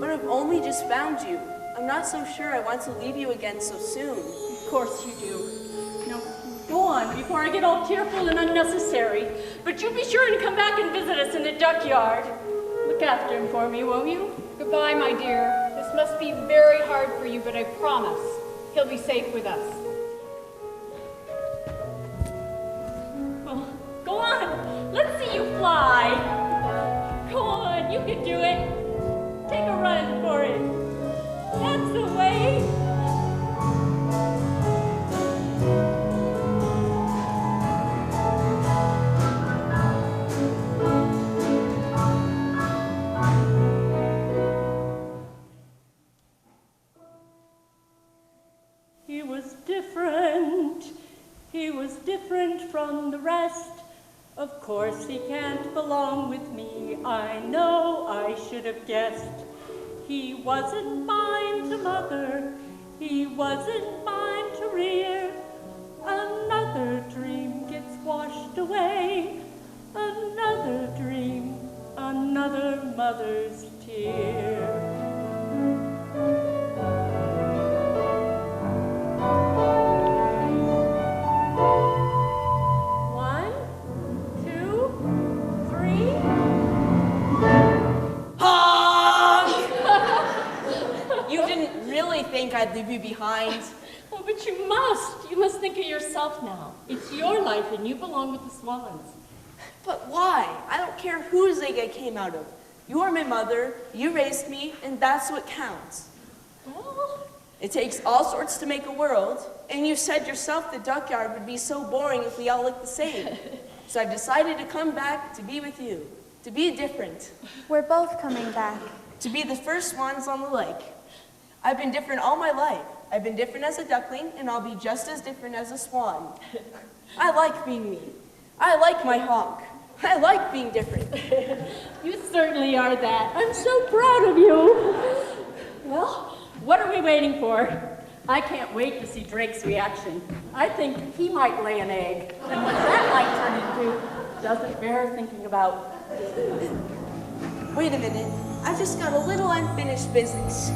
But I've only just found you. I'm not so sure I want to leave you again so soon. Of course you do. Now, go on before I get all tearful and unnecessary. But you be sure and come back and visit us in the duck yard. Look after him for me, won't you? Goodbye, my dear. This must be very hard for you, but I promise he'll be safe with us. Well, go on. Let's see you fly. Go on, you can do it. Take a run for it. That's the way. He was different. He was different from the rest. Of course he can't belong with me. I know I should have guessed. He wasn't mine to mother. He wasn't mine to rear. Another dream gets washed away. Another dream, another mother's tear. Think I'd leave you behind. Oh, but you must. You must think of yourself now. It's your life and you belong with the swans. But why? I don't care whose egg I came out of. You are my mother, you raised me, and that's what counts. Well, it takes all sorts to make a world, and you said yourself the duck yard would be so boring if we all looked the same. So I've decided to come back to be with you, to be different. We're both coming back. To be the first swans on the lake. I've been different all my life. I've been different as a duckling, and I'll be just as different as a swan. I like being me. I like my honk. I like being different. You certainly are that. I'm so proud of you. Well, what are we waiting for? I can't wait to see Drake's reaction. I think he might lay an egg, and what that might turn into. doesn't bear thinking about. Wait a minute. I've just got a little unfinished business.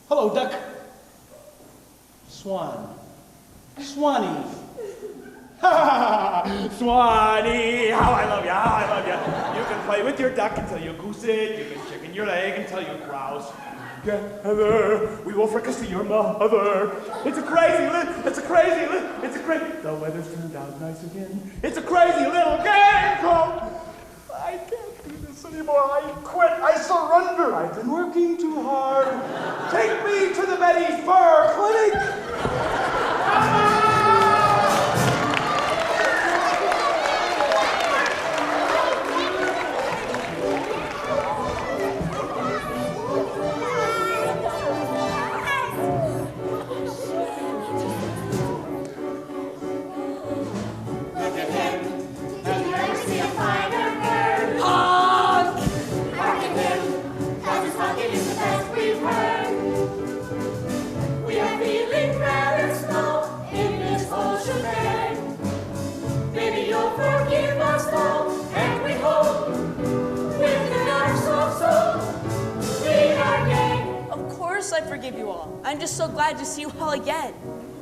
Hello, duck. Swan. Swanee. Swanee, how I love you, how I love you. You can play with your duck until you goose it. You can chicken your leg until you grouse. Together, we will fricassee your mother. It's a crazy the weather's turned out nice again. It's a crazy little game called... I can't do this anymore. I quit. I surrender. I've been working too hard. Take me to the Betty Fur Clinic. I forgive you all. I'm just so glad to see you all again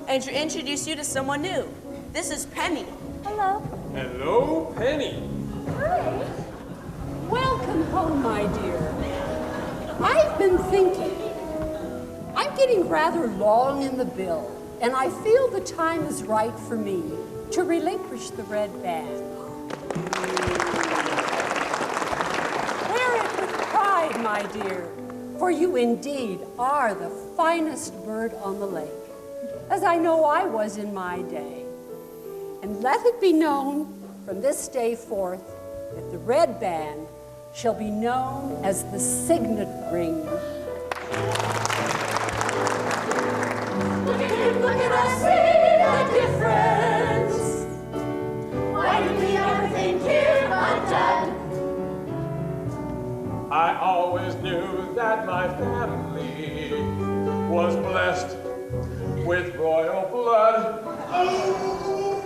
and to introduce you to someone new. This is Penny. Hello. Hello, Penny. Hi. Welcome home, my dear. I've been thinking. I'm getting rather long in the bill, and I feel the time is right for me to relinquish the red band. Wear it with pride, my dear, for you indeed are the finest bird on the lake, as I know I was in my day. And let it be known from this day forth that the red band shall be known as the signet ring. Look at us, see the difference. Why do we everything here undone? I always knew that my family was blessed with royal blood. Oh,